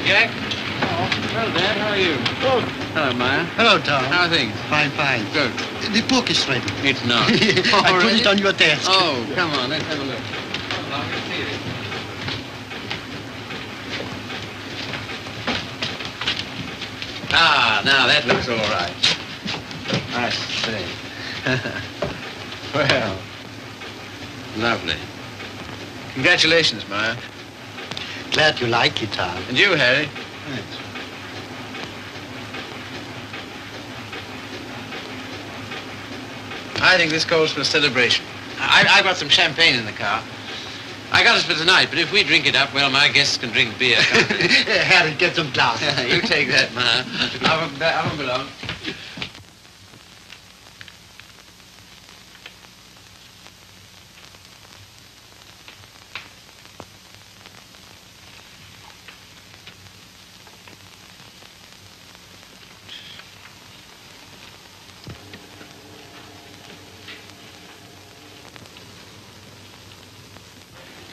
Jack. Oh, hello, Dad. How are you? Oh. Hello, Maya. Hello, Tom. How are things? Fine, fine. Good. The book is ready. It's not. I put it on your desk. Oh, come on. Let's have a look. Ah, now that looks all right. I see. Well, lovely. Congratulations, Maya. Glad you like it, Tom. And you, Harry. Thanks. I think this calls for a celebration. I've got some champagne in the car. I got it for tonight, but if we drink it up, well, my guests can drink beer, can't they? Harry, get some glasses. You take that, Maya. I won't be long.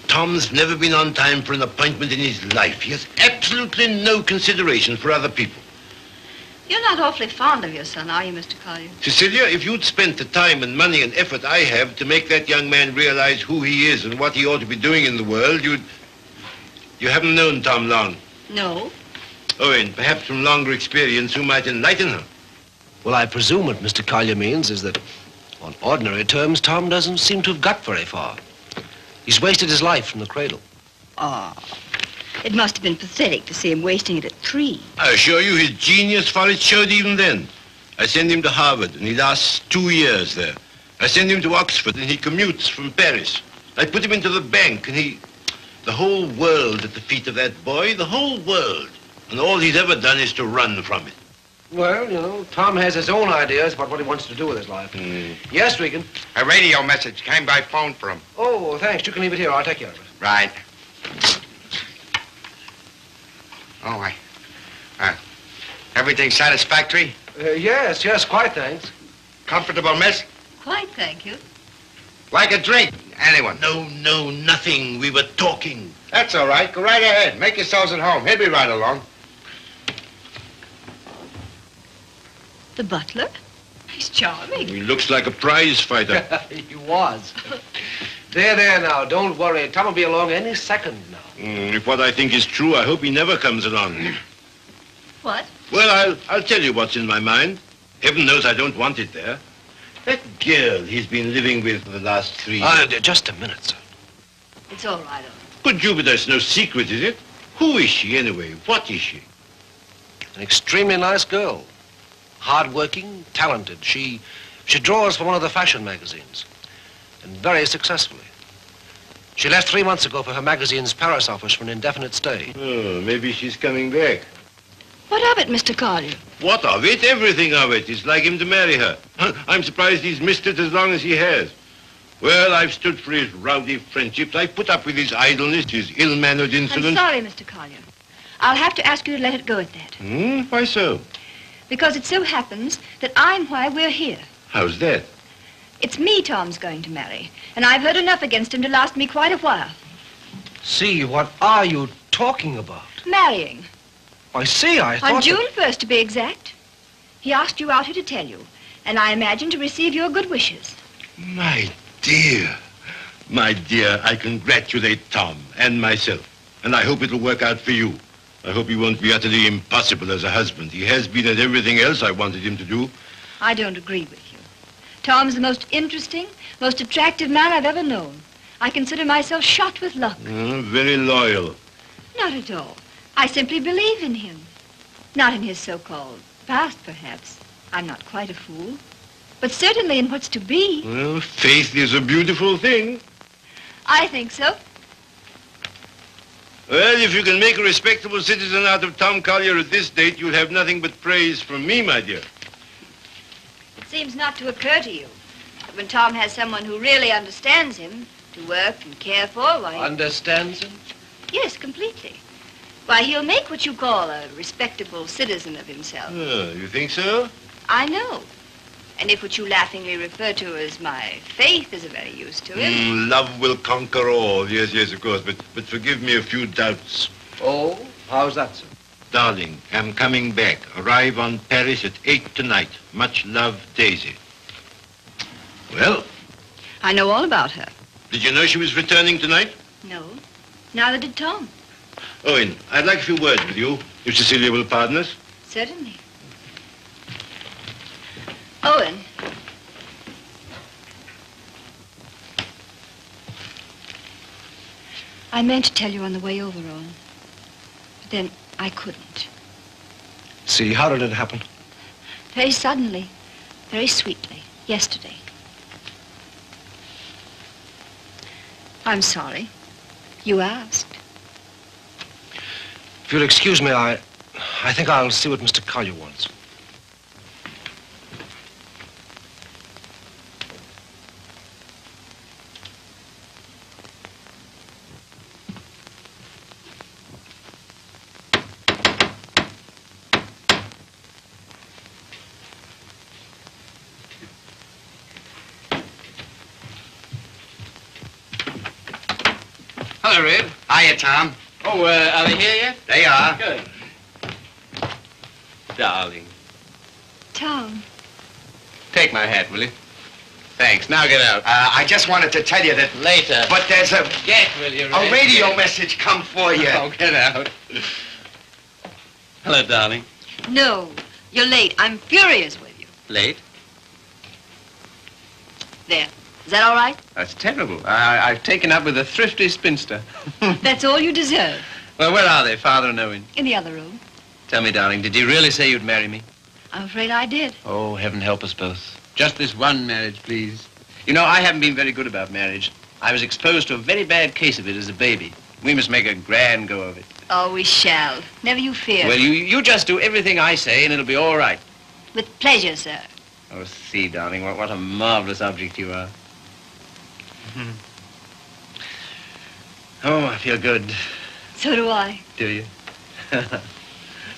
Tom's never been on time for an appointment in his life. He has absolutely no consideration for other people. You're not awfully fond of your son, are you, Mr. Collier? Cecilia, if you'd spent the time and money and effort I have to make that young man realize who he is and what he ought to be doing in the world, You haven't known Tom long. No. Owen, perhaps from longer experience, you might enlighten him. Well, I presume what Mr. Collier means is that, on ordinary terms, Tom doesn't seem to have got very far. He's wasted his life from the cradle. Oh, it must have been pathetic to see him wasting it at 3. I assure you his genius for it showed even then. I send him to Harvard, and he lasts 2 years there. I send him to Oxford, and he commutes from Paris. I put him into the bank, and the whole world at the feet of that boy, the whole world. And all he's ever done is to run from it. Well, you know, Tom has his own ideas about what he wants to do with his life. Yes, Regan? A radio message came by phone for him. Oh, thanks. You can leave it here. I'll take care of it. Right. Oh, everything satisfactory? Yes, quite, thanks. Comfortable, miss? Quite, thank you. Like a drink? Anyone? No, nothing. We were talking. That's all right. Go right ahead. Make yourselves at home. He'll be right along. The butler? He's charming. He looks like a prize fighter. He was. There now. Don't worry. Tom will be along any second now. If what I think is true, I hope he never comes along. What? Well, I'll tell you what's in my mind. Heaven knows I don't want it there. That girl he's been living with for the last 3 years. Just a minute, sir. It's all right, Owen. Good Jupiter's no secret, is it? Who is she, anyway? What is she? An extremely nice girl. Hard-working, talented. She draws for one of the fashion magazines. And very successfully. She left 3 months ago for her magazine's Paris office for an indefinite stay. Oh, maybe she's coming back. What of it, Mr. Collier? What of it? Everything of it. It's like him to marry her. I'm surprised he's missed it as long as he has. Well, I've stood for his rowdy friendships. I've put up with his idleness, his ill-mannered insolence. I'm sorry, Mr. Collier. I'll have to ask you to let it go at that. Why so? Because it so happens that I'm why we're here. How's that? It's me Tom's going to marry, and I've heard enough against him to last me quite a while. See, what are you talking about? Marrying. I see, I thought... On June 1st, to be exact. He asked you out here to tell you, and I imagine to receive your good wishes. My dear, I congratulate Tom and myself, and I hope it'll work out for you. I hope he won't be utterly impossible as a husband. He has been at everything else I wanted him to do. I don't agree with you. Tom's the most interesting, most attractive man I've ever known. I consider myself shot with luck. Very loyal. Not at all. I simply believe in him. Not in his so-called past, perhaps. I'm not quite a fool. But certainly in what's to be. Well, faith is a beautiful thing. I think so. Well, if you can make a respectable citizen out of Tom Collier at this date, you'll have nothing but praise from me, my dear. It seems not to occur to you that when Tom has someone who really understands him to work and care for, why... Understands him? Yes, completely. Why, he'll make what you call a respectable citizen of himself. Oh, you think so? I know. And if what you laughingly refer to as my faith is of any use to him... Love will conquer all. Yes, of course. But forgive me a few doubts. Oh, how's that, sir? Darling, I'm coming back. Arrive on Paris at 8 tonight. Much love, Daisy. Well, I know all about her. did you know she was returning tonight? No. Neither did Tom. Owen, I'd like a few words with you, if Cecilia will pardon us. Certainly. Owen. I meant to tell you on the way over, Owen. But then I couldn't. See, how did it happen? Very suddenly, very sweetly, yesterday. I'm sorry. You asked. If you'll excuse me, I think I'll see what Mr. Collier wants. Hello, Red. Hiya, Tom. Oh, are they here yet? They are. Good. Darling. Tom. Take my hat, will you? Thanks. Now get out. I just wanted to tell you that... Later. But there's a Get, will you, Red? radio Get. message come for you. Oh, get out. Hello, darling. No, you're late. I'm furious with you. Late? There. Is that all right? That's terrible. I've taken up with a thrifty spinster. That's all you deserve. Well, where are they, Father and Owen? In the other room. Tell me, darling, did you really say you'd marry me? I'm afraid I did. Oh, heaven help us both. Just this one marriage, please. You know, I haven't been very good about marriage. I was exposed to a very bad case of it as a baby. We must make a grand go of it. Oh, we shall. Never you fear. Well, you just do everything I say and it'll be all right. With pleasure, sir. Oh, see, darling, what a marvelous object you are. Oh, I feel good. So do I. Do you?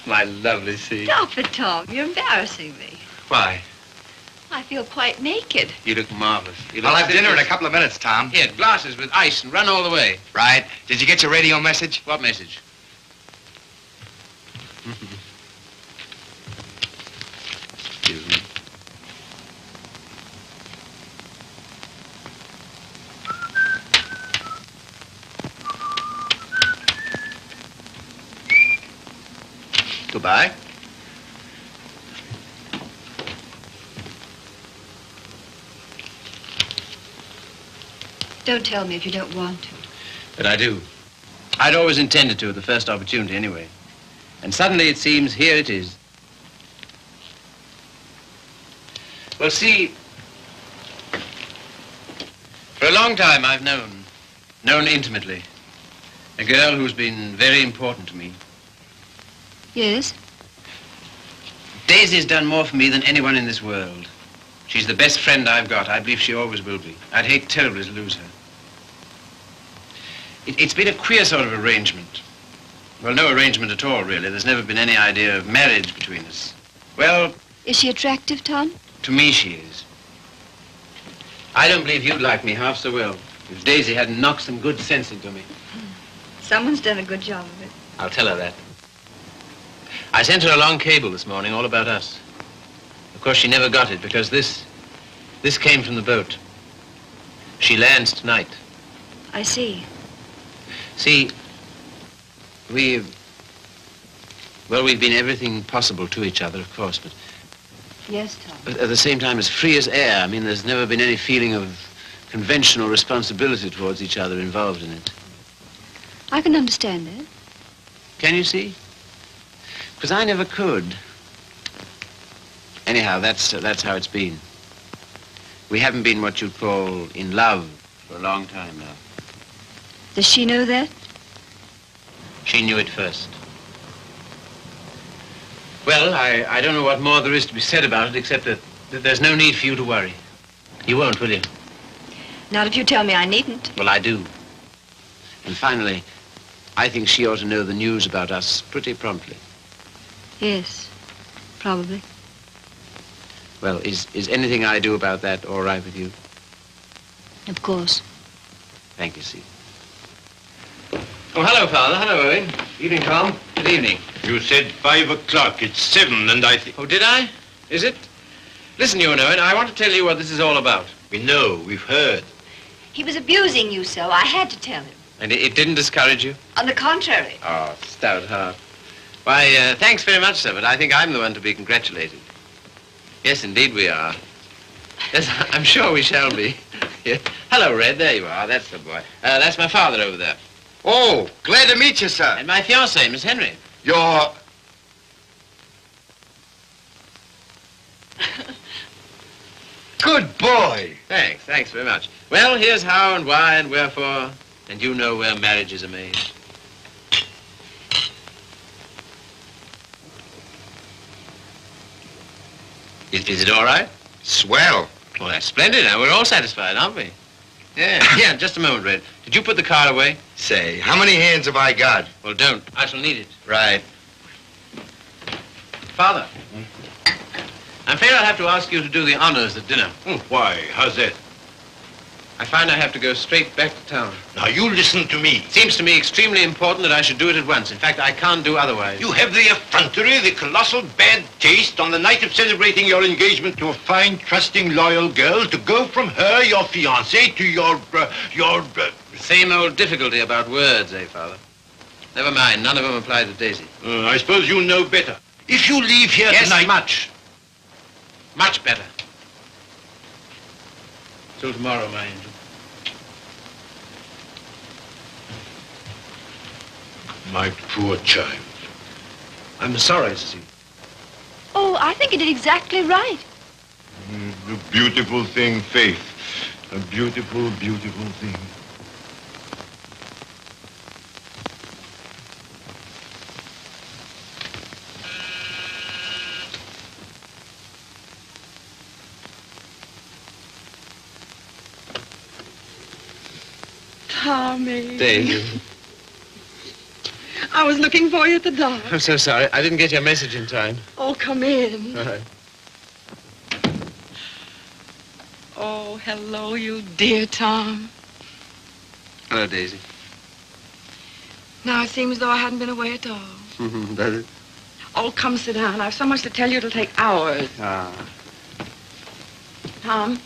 My lovely sea. Stop it, Tom. You're embarrassing me. Why? I feel quite naked. You look marvelous. You look I'll have dinner in a serious. couple of minutes, Tom. Here, glasses with ice and run all the way. Right. Did you get your radio message? What message? Excuse me. Goodbye. Don't tell me if you don't want to. But I do. I'd always intended to at the first opportunity anyway. And suddenly it seems here it is. Well, see, for a long time I've known intimately, a girl who's been very important to me. Yes? Daisy's done more for me than anyone in this world. She's the best friend I've got. I believe she always will be. I'd hate terribly to lose her. It's been a queer sort of arrangement. Well, no arrangement at all, really. There's never been any idea of marriage between us. Well, Is she attractive, Tom? to me she is. I don't believe you'd like me half so well if Daisy hadn't knocked some good sense into me. Someone's done a good job of it. I'll tell her that. I sent her a long cable this morning all about us. Of course, she never got it because this came from the boat. She lands tonight. I see. See, we've been everything possible to each other, of course, but Yes, Tom. at the same time as free as air. I mean, there's never been any feeling of conventional responsibility towards each other involved in it. I can understand that. Can you see? Because I never could. Anyhow, that's how it's been. We haven't been what you'd call in love for a long time now. Does she know that? She knew it first. Well, I don't know what more there is to be said about it, except that there's no need for you to worry. You won't, will you? Not if you tell me I needn't. Well, I do. And finally, I think she ought to know the news about us pretty promptly. Yes, probably. Well, is anything I do about that all right with you? Of course. Thank you, Steve. Oh, hello, Father. Hello, Owen. Evening, Tom. Good evening. You said 5 o'clock. It's 7, and I think... Oh, did I? Is it? Listen, you know it. I want to tell you what this is all about. We know. We've heard. He was abusing you so. I had to tell him. And it didn't discourage you? On the contrary. Oh, stout heart. Why, thanks very much, sir, but I think I'm the one to be congratulated. Yes, indeed we are. Yes, I'm sure we shall be. Yeah. Hello, Red. There you are. That's the boy. That's my father over there. Oh, glad to meet you, sir. And my fiancée, Miss Henry. You're... Good boy. Thanks very much. Well, here's how and why and wherefore, and you know where marriages are made. Is it all right? Swell. Well, that's splendid. Now, we're all satisfied, aren't we? Yeah, just a moment, Red. Did you put the card away? Say, how many hands have I got? Well, don't. I shall need it. Right. Father, I'm afraid I'll have to ask you to do the honors at dinner. Why? How's that? I find I have to go straight back to town. Now, you listen to me. It seems to me extremely important that I should do it at once. In fact, I can't do otherwise. You have the effrontery, the colossal bad taste on the night of celebrating your engagement to a fine, trusting, loyal girl to go from her, your fiancé, to your... Same old difficulty about words, eh, Father? Never mind. None of them apply to Daisy. I suppose you know better. If you leave here tonight... Much. Much better. Till tomorrow, my angel. My poor child. I'm sorry, Cecilia. Oh, I think you did exactly right. A beautiful thing, Faith. A beautiful, beautiful thing. Tommy. Daisy. I was looking for you at the door. I'm so sorry. I didn't get your message in time. Oh, come in. All right. Oh, hello, you dear Tom. Hello, Daisy. Now it seems as though I hadn't been away at all. Does it? Oh, come sit down. I've so much to tell you it'll take hours. Tom,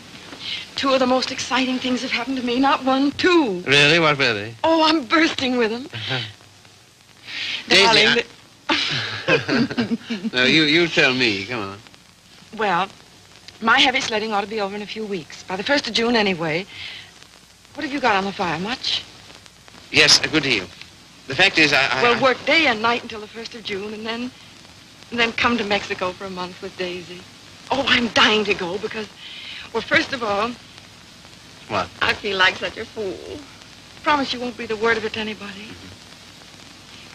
two of the most exciting things have happened to me. Not one, two. Really? What were they? Oh, I'm bursting with them. Daisy, Darling, No, you tell me. Come on. Well, my heavy sledding ought to be over in a few weeks. By the 1st of June, anyway. What have you got on the fire? Much? Yes, a good deal. The fact is, Well, work day and night until the 1st of June, and then come to Mexico for a month with Daisy. Oh, I'm dying to go because, well, first of all... What? I feel like such a fool. Promise you won't breathe a word of it to anybody.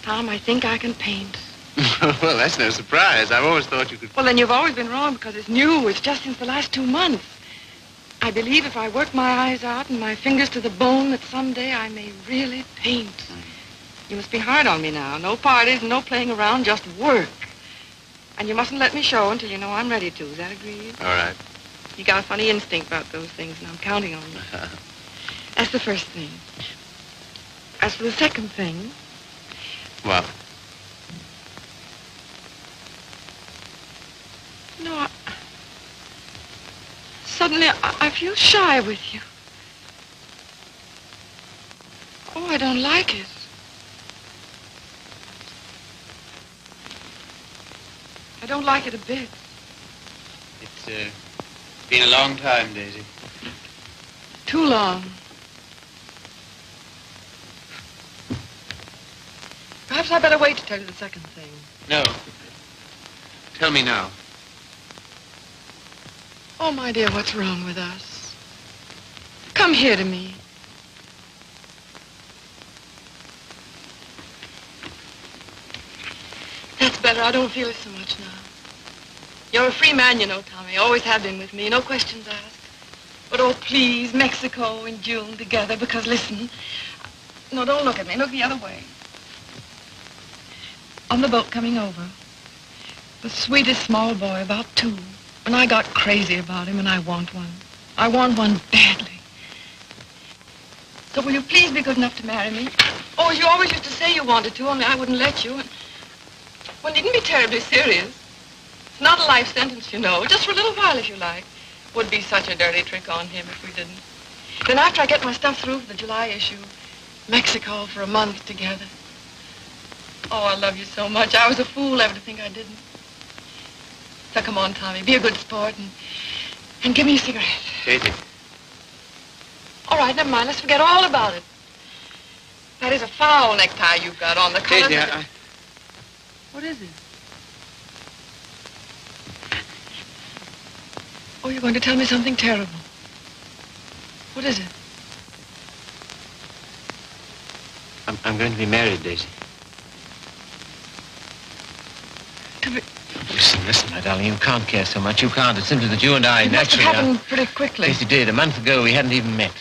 Tom, I think I can paint. Well, that's no surprise. I've always thought you could... Well, then you've always been wrong because it's new. It's just since the last 2 months. I believe if I work my eyes out and my fingers to the bone that someday I may really paint. You must be hard on me now. No parties, no playing around, just work. And you mustn't let me show until you know I'm ready to. Is that agreed? All right. You got a funny instinct about those things, and I'm counting on you. That's the first thing. As for the second thing... What? No, suddenly I feel shy with you. Oh, I don't like it. I don't like it a bit. It's been a long time, Daisy. Too long. Perhaps I better wait to tell you the second thing. No. Tell me now. Oh, my dear, what's wrong with us? Come here to me. That's better. I don't feel it so much now. You're a free man, you know, Tommy. Always have been with me. No questions asked. But, oh, please, Mexico in June together, because, listen. No, don't look at me. Look the other way. On the boat coming over, the sweetest small boy, about 2. And I got crazy about him, and I want one. I want one badly. So will you please be good enough to marry me? Oh, as you always used to say you wanted to, only I wouldn't let you. And, One needn't be terribly serious. It's not a life sentence, you know. Just for a little while, if you like. Would be such a dirty trick on him if we didn't. Then after I get my stuff through for the July issue, Mexico for a month together. Oh, I love you so much. I was a fool ever to think I didn't. So come on, Tommy, be a good sport and give me a cigarette. Daisy. All right, never mind. Let's forget all about it. That is a foul necktie you've got on. The color. Daisy, What is it? Oh, you're going to tell me something terrible. What is it? I'm going to be married, Daisy. To be... Listen, my darling, you can't care so much. You can't. It's simply that you and I It must have naturally happened pretty quickly. Yes, it did. A month ago, we hadn't even met.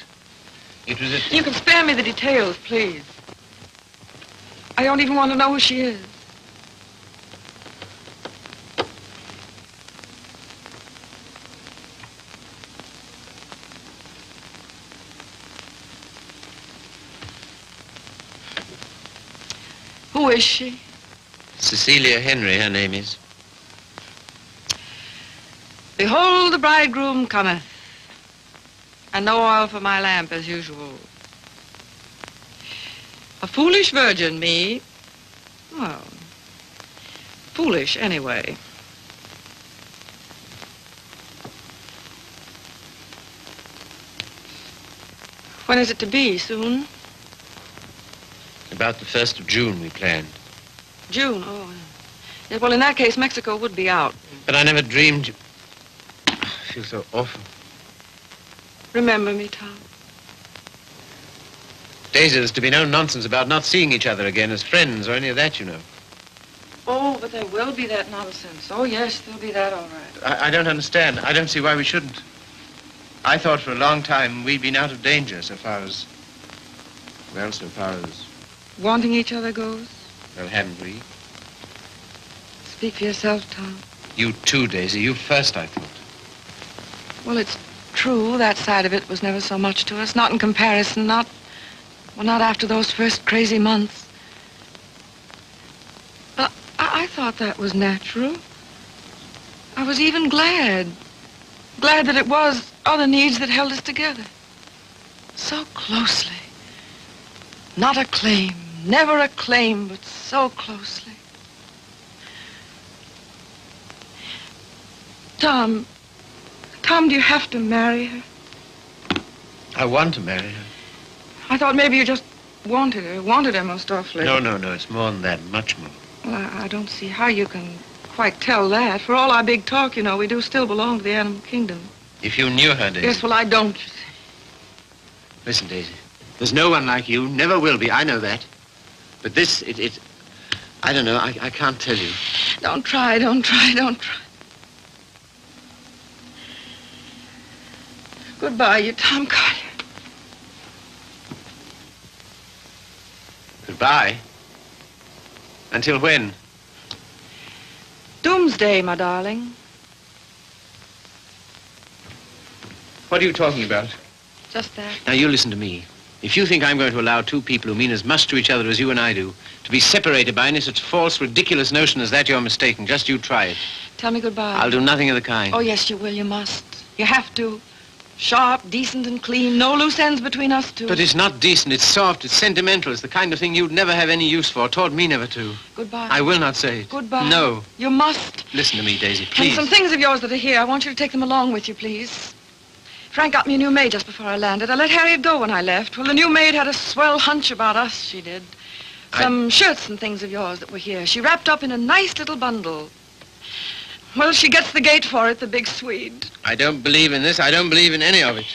It was at... You can spare me the details, please. I don't even want to know who she is. Who is she? Cecilia Henry, her name is. Behold, the bridegroom cometh, and no oil for my lamp as usual. A foolish virgin, me. Well, foolish anyway. When is it to be? Soon? About the 1st of June, we planned. June, oh. Yeah, well, in that case, Mexico would be out. But I never dreamed... I feel so awful. Remember me, Tom. Daisy, there's to be no nonsense about not seeing each other again as friends or any of that, you know. Oh, but there will be that nonsense. Oh, yes, there'll be that, all right. I don't understand. I don't see why we shouldn't. I thought for a long time we'd been out of danger so far as... Well, so far as... Wanting each other goes? Well, hadn't we? Speak for yourself, Tom. You too, Daisy. You first, I thought. Well, it's true. That side of it was never so much to us. Not in comparison. Not after those first crazy months. But I thought that was natural. I was even glad. Glad that it was other needs that held us together. So closely. Not a claim. Never a claim, but so closely. Tom, do you have to marry her? I want to marry her. I thought maybe you just wanted her most awfully. No, it's more than that, much more. Well, I don't see how you can quite tell that. For all our big talk, you know, we do still belong to the animal kingdom. If you knew her, Daisy... Yes, well, I don't, you see. Listen, Daisy, there's no one like you, never will be, I know that. But this, I don't know, I can't tell you. Don't try. Goodbye, you Tom Collier. Goodbye? Until when? Doomsday, my darling. What are you talking about? Just that. Now, you listen to me. If you think I'm going to allow two people who mean as much to each other as you and I do to be separated by any such false, ridiculous notion as that, you're mistaken. Just you try it. Tell me goodbye. I'll do nothing of the kind. Oh, yes, you will. You must. You have to. Sharp, decent, and clean. No loose ends between us two. But it's not decent. It's soft. It's sentimental. It's the kind of thing you'd never have any use for. Taught me never to. Goodbye. I will not say it. Goodbye. No. You must. Listen to me, Daisy, please. And some things of yours that are here, I want you to take them along with you, please. Frank got me a new maid just before I landed. I let Harriet go when I left. Well, the new maid had a swell hunch about us, she did. Some shirts and things of yours that were here. She wrapped up in a nice little bundle. Well, she gets the gate for it, the big Swede. I don't believe in this. I don't believe in any of it.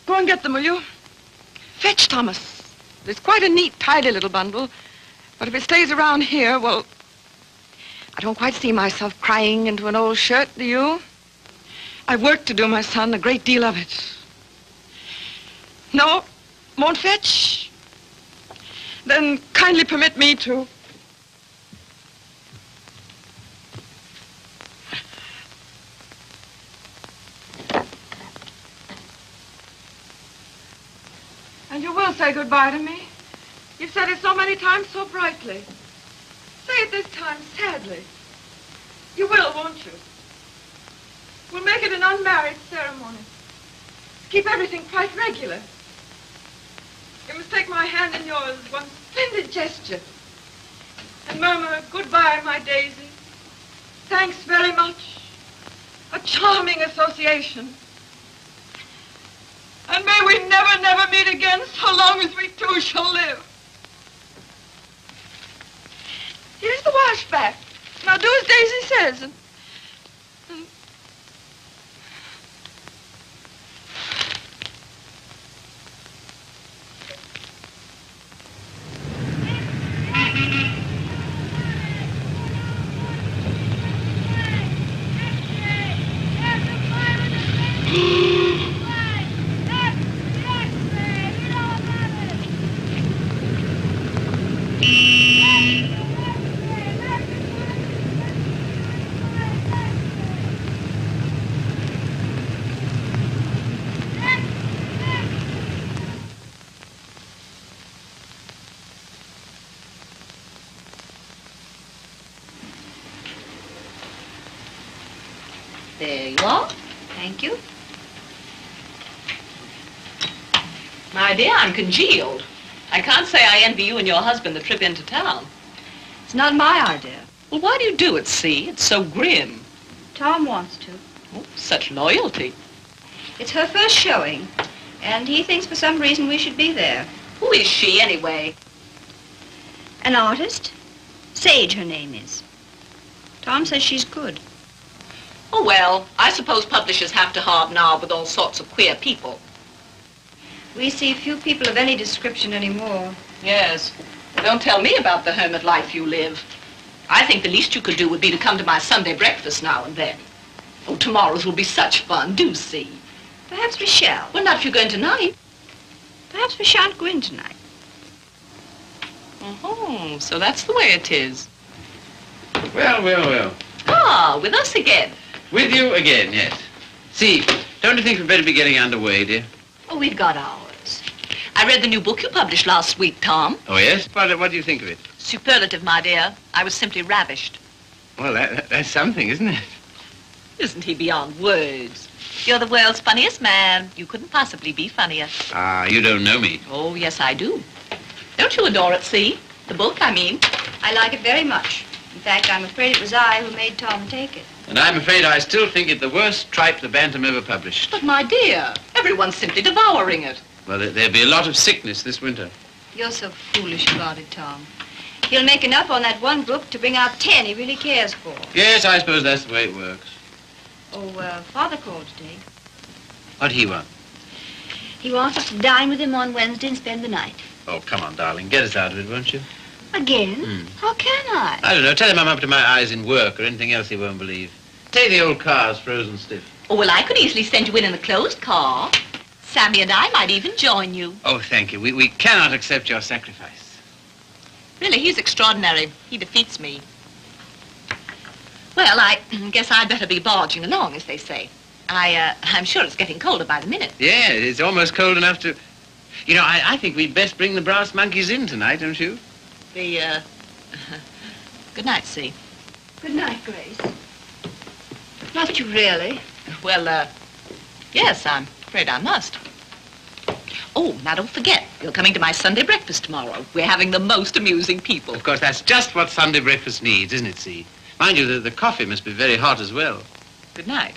Go and get them, will you? Fetch Thomas. It's quite a neat, tidy little bundle. But if it stays around here, well, I don't quite see myself crying into an old shirt, do you? I've work to do, my son, a great deal of it. No? Won't fetch? Then kindly permit me to. And you will say goodbye to me? You've said it so many times so brightly. Say it this time sadly. You will, won't you? We'll make it an unmarried ceremony. Keep everything quite regular. You must take my hand in yours, one splendid gesture. And murmur, goodbye, my Daisy. Thanks very much. A charming association. And may we never, never meet again so long as we two shall live. Here's the washback. Now do as Daisy says. And there you are. Thank you. My dear, I'm congealed. I can't say I envy you and your husband the trip into town. It's not my idea. Well, why do you do it, see? It's so grim. Tom wants to. Oh, such loyalty. It's her first showing, and he thinks for some reason we should be there. Who is she, anyway? An artist? Sage, her name is. Tom says she's good. Oh, well, I suppose publishers have to hobnob with all sorts of queer people. We see few people of any description anymore. Yes. Well, don't tell me about the hermit life you live. I think the least you could do would be to come to my Sunday breakfast now and then. Oh, tomorrow's will be such fun. Do see. Perhaps we shall. Well, not if you're going tonight. Perhaps we shan't go in tonight. Oh, so that's the way it is. Well, well, well. Ah, with us again. With you again, yes. See, don't you think we'd better be getting underway, dear? Oh, we've got ours. I read the new book you published last week, Tom. Oh, yes? What do you think of it? Superlative, my dear. I was simply ravished. Well, that's something, isn't it? Isn't he beyond words? You're the world's funniest man. You couldn't possibly be funnier. Ah, you don't know me. Oh, yes, I do. Don't you adore it, see? The book, I mean. I like it very much. In fact, I'm afraid it was I who made Tom take it. And I'm afraid I still think it the worst tripe the Bantam ever published. But, my dear, everyone's simply devouring it. Well, there'll be a lot of sickness this winter. You're so foolish about it, Tom. He'll make enough on that one book to bring out 10 he really cares for. Yes, I suppose that's the way it works. Oh, Father called today. What'd he want? He wants us to dine with him on Wednesday and spend the night. Oh, come on, darling. Get us out of it, won't you? Again? How can I? I don't know. Tell him I'm up to my eyes in work or anything else he won't believe. Say the old car's frozen stiff. Oh, well, I could easily send you in a closed car. Sammy and I might even join you. Oh, thank you. We cannot accept your sacrifice. Really, he's extraordinary. He defeats me. Well, I guess I'd better be barging along, as they say. I'm sure it's getting colder by the minute. Yeah, it's almost cold enough to... You know, I think we'd best bring the brass monkeys in tonight, don't you? Good night, See. Good night, Grace. Must you really? Well, yes, I'm afraid I must. Oh, now don't forget, you're coming to my Sunday breakfast tomorrow. We're having the most amusing people. Of course, that's just what Sunday breakfast needs, isn't it, See? Mind you, the coffee must be very hot as well. Good night.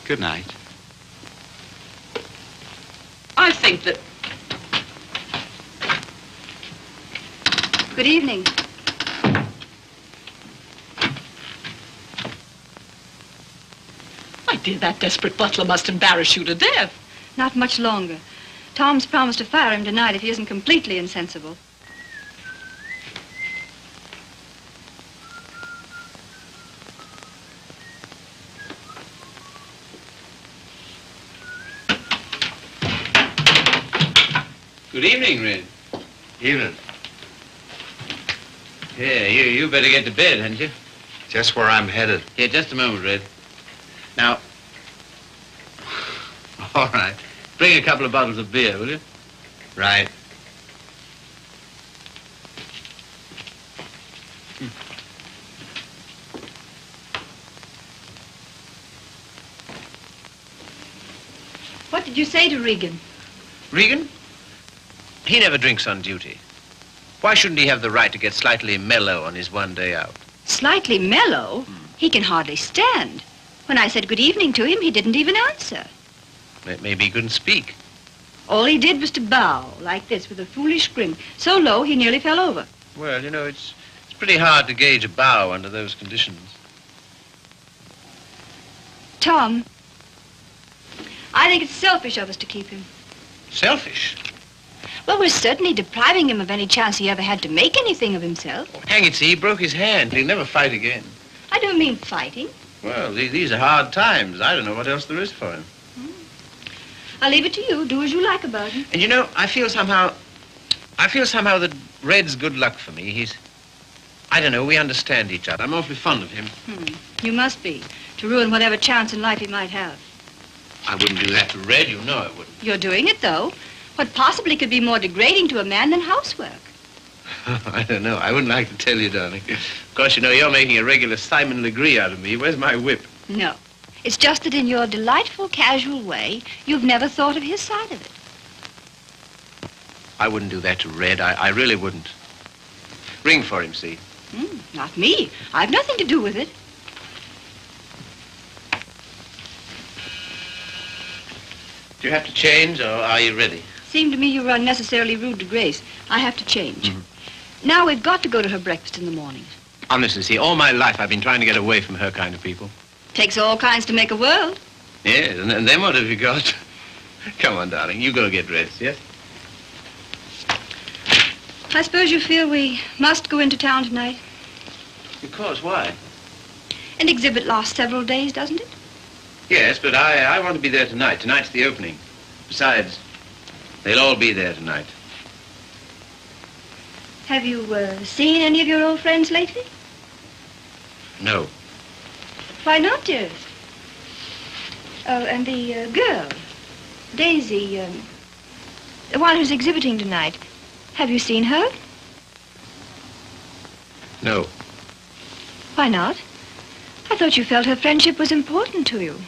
Good night. I think that... Good evening. My dear, that desperate butler must embarrass you to death. Not much longer. Tom's promised to fire him tonight if he isn't completely insensible. Good evening, Red. Evening. Yeah, you better get to bed, hadn't you? Just where I'm headed. Here, just a moment, Red. Now, all right. Bring a couple of bottles of beer, will you? Right. did you say to Regan? Regan? He never drinks on duty. Why shouldn't he have the right to get slightly mellow on his one day out? Slightly mellow? He can hardly stand. When I said good evening to him, he didn't even answer. Maybe he couldn't speak. All he did was to bow, like this, with a foolish grin, so low he nearly fell over. Well, you know, it's pretty hard to gauge a bow under those conditions. Tom, I think it's selfish of us to keep him. Selfish? Well, we're certainly depriving him of any chance he ever had to make anything of himself. Oh, hang it, see, he broke his hand. He'll never fight again. I don't mean fighting. Well, these are hard times. I don't know what else there is for him. I'll leave it to you. Do as you like about him. And you know, I feel somehow that Red's good luck for me. I don't know, we understand each other. I'm awfully fond of him. You must be, to ruin whatever chance in life he might have. I wouldn't do that to Red, you know I wouldn't. You're doing it, though. What possibly could be more degrading to a man than housework? I don't know. I wouldn't like to tell you, darling. Of course, you know, you're making a regular Simon Legree out of me. Where's my whip? No. It's just that in your delightful, casual way, you've never thought of his side of it. I wouldn't do that to Red. I really wouldn't. Ring for him, see? Not me. I've nothing to do with it. Do you have to change, or are you ready? Seemed to me you were unnecessarily rude to Grace. I have to change. Now we've got to go to her breakfast in the morning. Honestly, see, all my life I've been trying to get away from her kind of people. Takes all kinds to make a world. Yes, and then what have you got? Come on, darling, you go get dressed, yes? I suppose you feel we must go into town tonight. Of course, why? An exhibit lasts several days, doesn't it? Yes, but I want to be there tonight. Tonight's the opening. Besides, they'll all be there tonight. Have you seen any of your old friends lately? No. Why not, dearest? Oh, and the girl, Daisy, the one who's exhibiting tonight. Have you seen her? No. Why not? I thought you felt her friendship was important to you.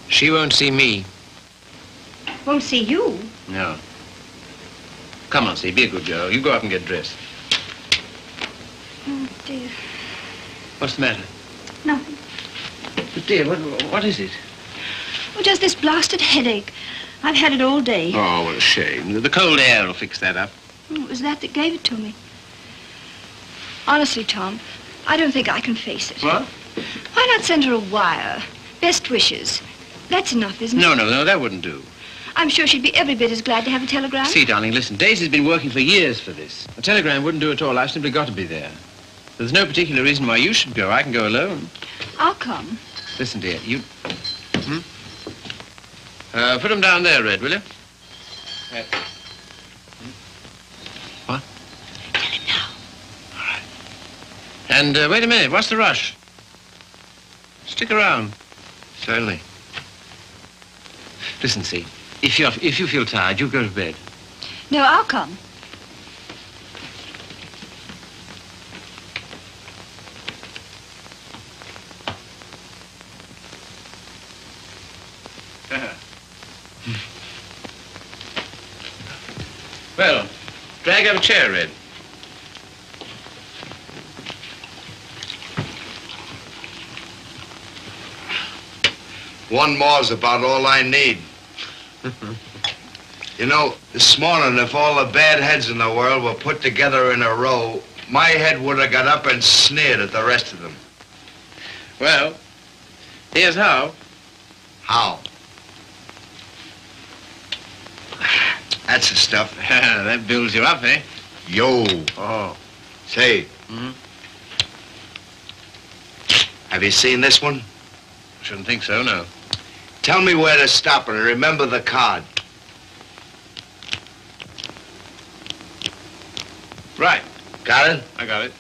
She won't see me. Won't see you? No. Come on, see, be a good girl. You go up and get dressed. Oh, dear. What's the matter? Nothing. But dear, what is it? Oh, just this blasted headache. I've had it all day. Oh, what a shame. The cold air will fix that up. Oh, it was that gave it to me. Honestly, Tom, I don't think I can face it. What? Why not send her a wire? Best wishes. That's enough, isn't it? No, that wouldn't do. I'm sure she'd be every bit as glad to have a telegram. See, darling, listen, Daisy's been working for years for this. A telegram wouldn't do at all. I've simply got to be there. There's no particular reason why you should go. I can go alone. I'll come. Listen, dear, you... put them down there, Red, will you? What? Tell him now. All right. And wait a minute, what's the rush? Stick around. Certainly. Listen, see, if you feel tired, you go to bed. No, I'll come. Well, drag up a chair, Red. One more's about all I need. You know, this morning, if all the bad heads in the world were put together in a row, my head would have got up and sneered at the rest of them. Well, here's how. How? That's the stuff. That builds you up, eh? Yo. Oh. Say. Have you seen this one? Shouldn't think so, no. Tell me where to stop and remember the card. Right. Got it? I got it.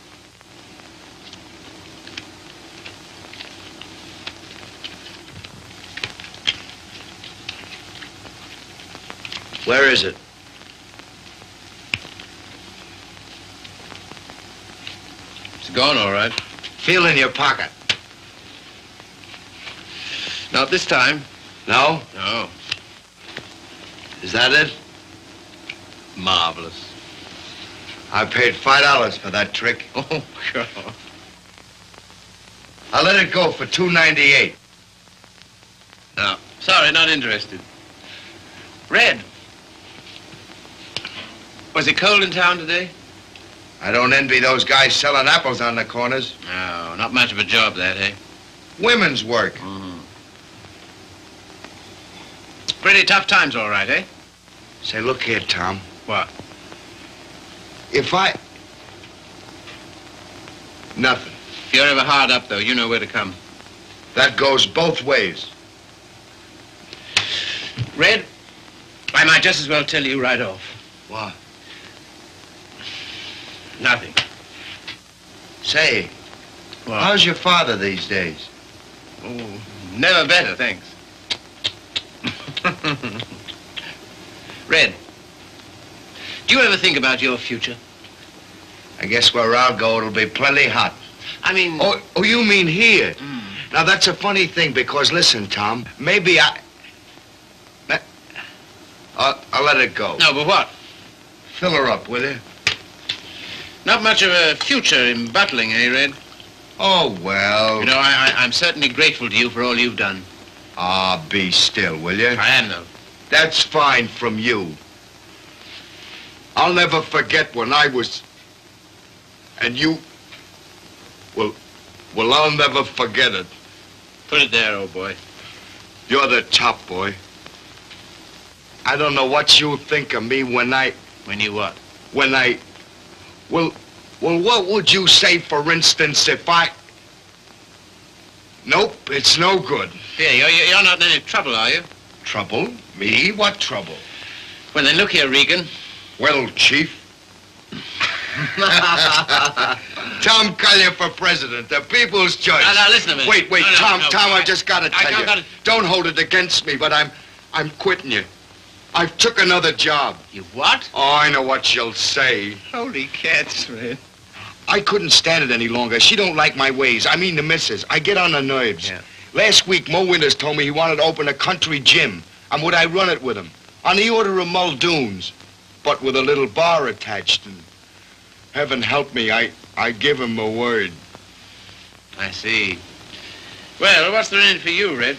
Where is it? It's gone, all right. Feel in your pocket. Not this time. No? No. Is that it? Marvelous. I paid $5 for that trick. Oh, sure. I let it go for $2.98. No, sorry, not interested. Red. Was it cold in town today? I don't envy those guys selling apples on the corners. No, not much of a job, that, eh? Women's work. Mm-hmm. Pretty tough times, all right, eh? Say, look here, Tom. What? If I... Nothing. If you're ever hard up, though, you know where to come. That goes both ways. Red, I might just as well tell you right off. What? Nothing. Say, What? how's your father these days? Oh, never better, thanks. Red, do you ever think about your future? I guess where I'll go, it'll be plenty hot. I mean... Oh, you mean here? Mm. Now, that's a funny thing, because listen, Tom, maybe I'll let it go. No, but what? Fill her up, will you? Not much of a future in butling, eh, Red? Oh, well. You know, I'm certainly grateful to you for all you've done. Ah, be still, will you? I am, though. That's fine from you. I'll never forget when I was... And you... Well, I'll never forget it. Put it there, old boy. You're the top, boy. I don't know what you think of me when I... When you what? When I... Well, what would you say, for instance, if I... Nope, it's no good. Here, you're not in any trouble, are you? Trouble? Me? What trouble? Well, then look here, Regan. Well, Chief. Tom Collier for president, the people's choice. Now, listen a minute. Wait, No, Tom, no, I just gotta tell you. gotta... Don't hold it against me, but I'm quitting you. I've took another job. You what? Oh, I know what she'll say. Holy cats, Red. I couldn't stand it any longer. She don't like my ways. I mean the missus. I get on her nerves. Yeah. Last week, Mo Winters told me he wanted to open a country gym. And would I run it with him? On the order of Muldoon's. But with a little bar attached. And heaven help me, I give him a word. I see. Well, what's there in it for you, Red?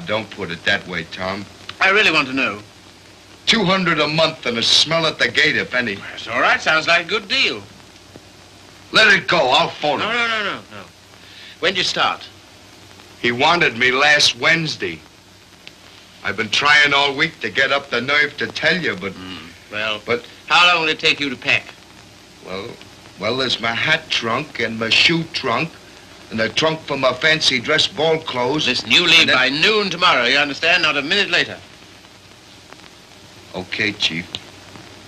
Don't put it that way, Tom. I really want to know. $200 a month and a smell at the gate, if any. That's all right. Sounds like a good deal. Let it go. I'll phone him. No. When'd you start? He wanted me last Wednesday. I've been trying all week to get up the nerve to tell you, but... But how long will it take you to pack? Well, there's my hat trunk and my shoe trunk and the trunk for my fancy dress ball clothes. Listen, you leave by noon tomorrow, you understand? Not a minute later. Okay, Chief.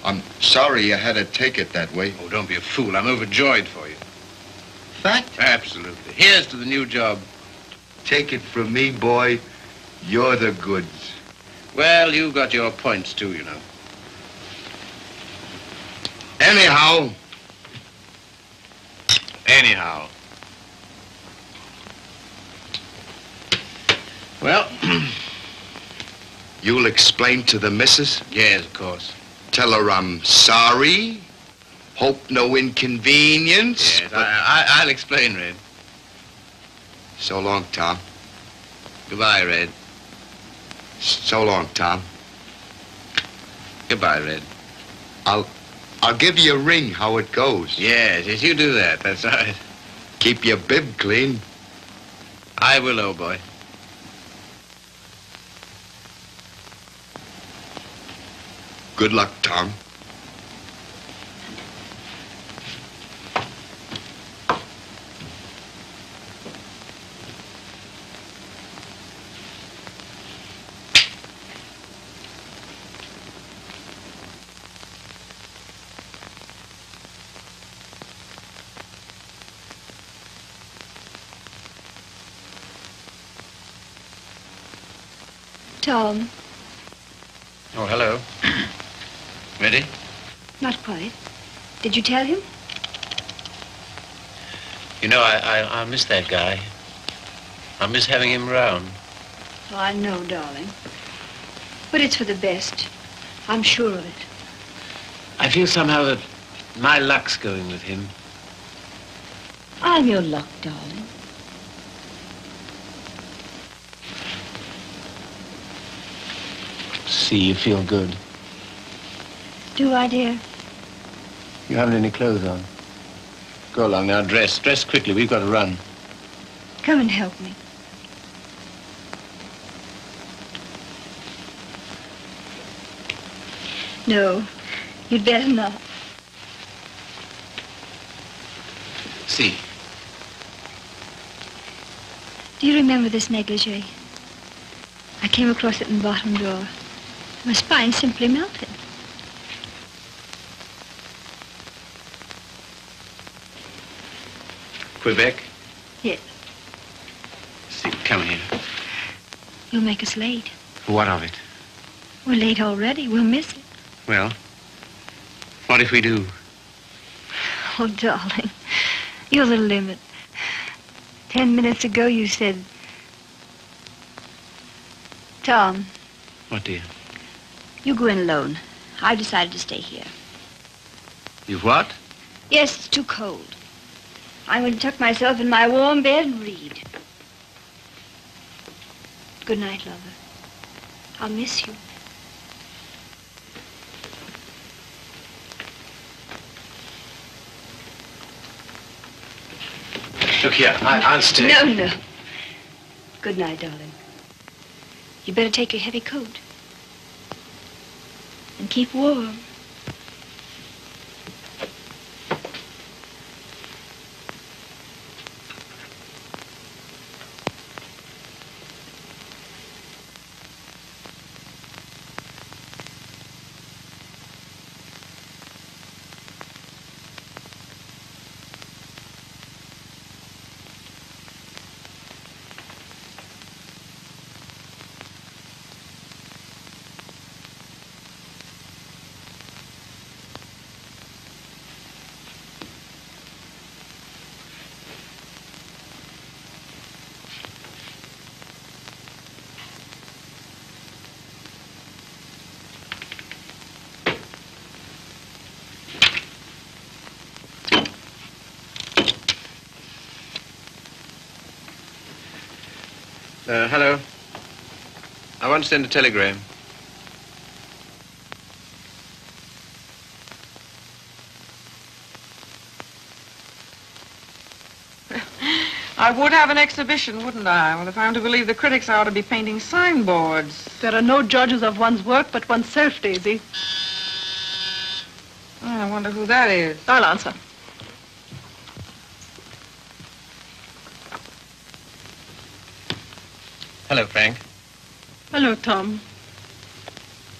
I'm sorry you had to take it that way. Oh, don't be a fool. I'm overjoyed for you. Fact? Absolutely. Here's to the new job. Take it from me, boy. You're the goods. Well, you've got your points, too, you know. Anyhow. Well, You'll explain to the missus? yes, of course. Tell her I'm sorry. Hope no inconvenience. Yes, I'll explain, Red. So long, Tom. Goodbye, Red. So long, Tom. Goodbye, Red. I'll give you a ring how it goes. Yes, you do that. That's right. Keep your bib clean. I will, old boy. Good luck, Tom. Tom, Oh, hello. Ready? not quite. Did you tell him? You know, I miss that guy. I miss having him around. Oh, I know, darling. But it's for the best. I'm sure of it. I feel somehow that my luck's going with him. I'm your luck, darling. See, you feel good. Do I, dear? You haven't any clothes on. Go along now, dress. Dress quickly, we've got to run. Come and help me. No, you'd better not. See. Do you remember this negligee? I came across it in the bottom drawer. My spine simply melted. Quebec? Yes. See, come here. You'll make us late. What of it? We're late already. We'll miss it. Well, what if we do? Oh, darling, you're the limit. 10 minutes ago you said... Tom. What, dear? You go in alone. I've decided to stay here. You've what? Yes, it's too cold. I'm going to tuck myself in my warm bed and read. Good night, lover. I'll miss you. Look here, I'll stay. No. Good night, darling. You better take your heavy coat. And keep warm. Hello. I want to send a telegram. I would have an exhibition, wouldn't I? Well, if I'm to believe the critics, I ought to be painting signboards. There are no judges of one's work but oneself, Daisy. I wonder who that is. I'll answer. Hello, Frank. Hello, Tom.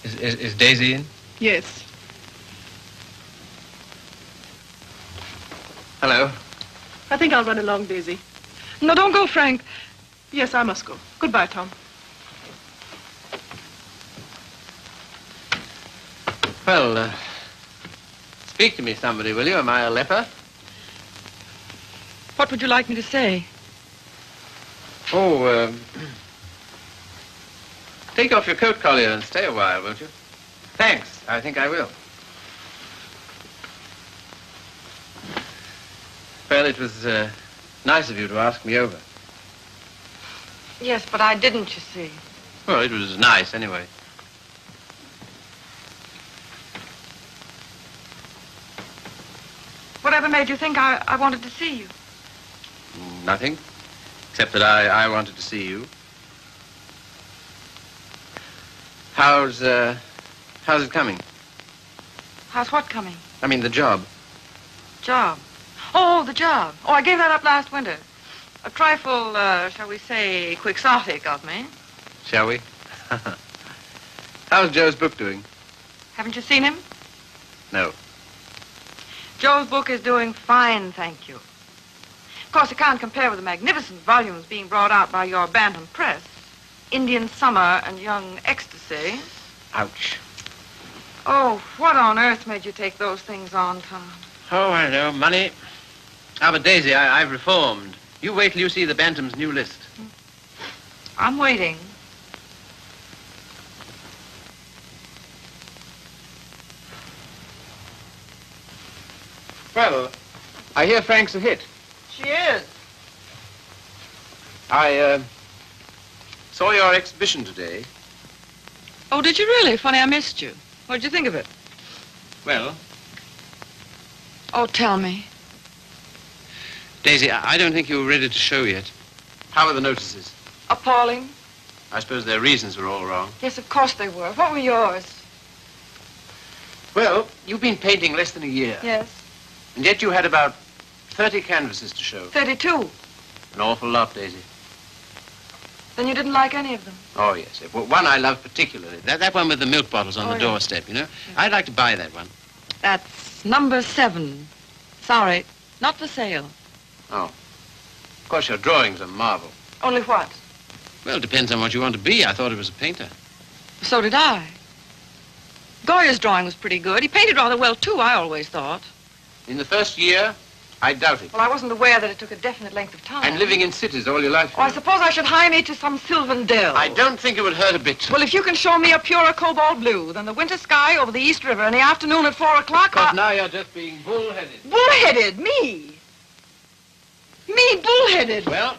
Is Daisy in? Yes. Hello. I think I'll run along, Daisy. No, don't go, Frank. Yes, I must go. Goodbye, Tom. Well, speak to me, somebody, will you? Am I a leper? What would you like me to say? Oh, take off your coat, Collier, and stay a while, won't you? Thanks. I think I will. Well, it was nice of you to ask me over. Yes, but I didn't, you see. Well, it was nice, anyway. Whatever made you think I wanted to see you? Nothing, except that I wanted to see you. How's it coming? How's what coming? I mean, the job. Job. Oh, the job. Oh, I gave that up last winter. A trifle, shall we say, quixotic of me. Shall we? How's Joe's book doing? Haven't you seen him? No. Joe's book is doing fine, thank you. Of course, it can't compare with the magnificent volumes being brought out by your Bantam Press. Indian Summer and Young Ecstasy. Ouch. Oh, what on earth made you take those things on, Tom? Oh, I know. Money. Ah, but Daisy, I've reformed. You wait till you see the Bantam's new list. I'm waiting. Well, I hear Frank's a hit. She is. I saw your exhibition today. Oh, did you really? Funny, I missed you. What did you think of it? Well, Oh, tell me. Daisy, I don't think you were ready to show yet. How are the notices? Appalling. I suppose their reasons were all wrong. Yes, of course they were. What were yours? Well, you've been painting less than a year. Yes. And yet you had about 30 canvases to show. 32. An awful lot, Daisy. Then you didn't like any of them? Oh, yes. Well, one I love particularly. That one with the milk bottles on the yeah. doorstep, you know? I'd like to buy that one. That's number 7. Sorry, not for sale. Oh. Of course, your drawing's a marvel. Only what? Well, it depends on what you want to be. I thought it was a painter. So did I. Goya's drawing was pretty good. He painted rather well, too, I always thought. In the first year, I doubt it. Well, I wasn't aware that it took a definite length of time. And living in cities all your life. Oh, I suppose I should hire me to some sylvan dell. I don't think it would hurt a bit. Well, if you can show me a purer cobalt blue than the winter sky over the East River in the afternoon at 4 o'clock, Because now you're just being bullheaded. Bullheaded? Me? Me bullheaded? Well,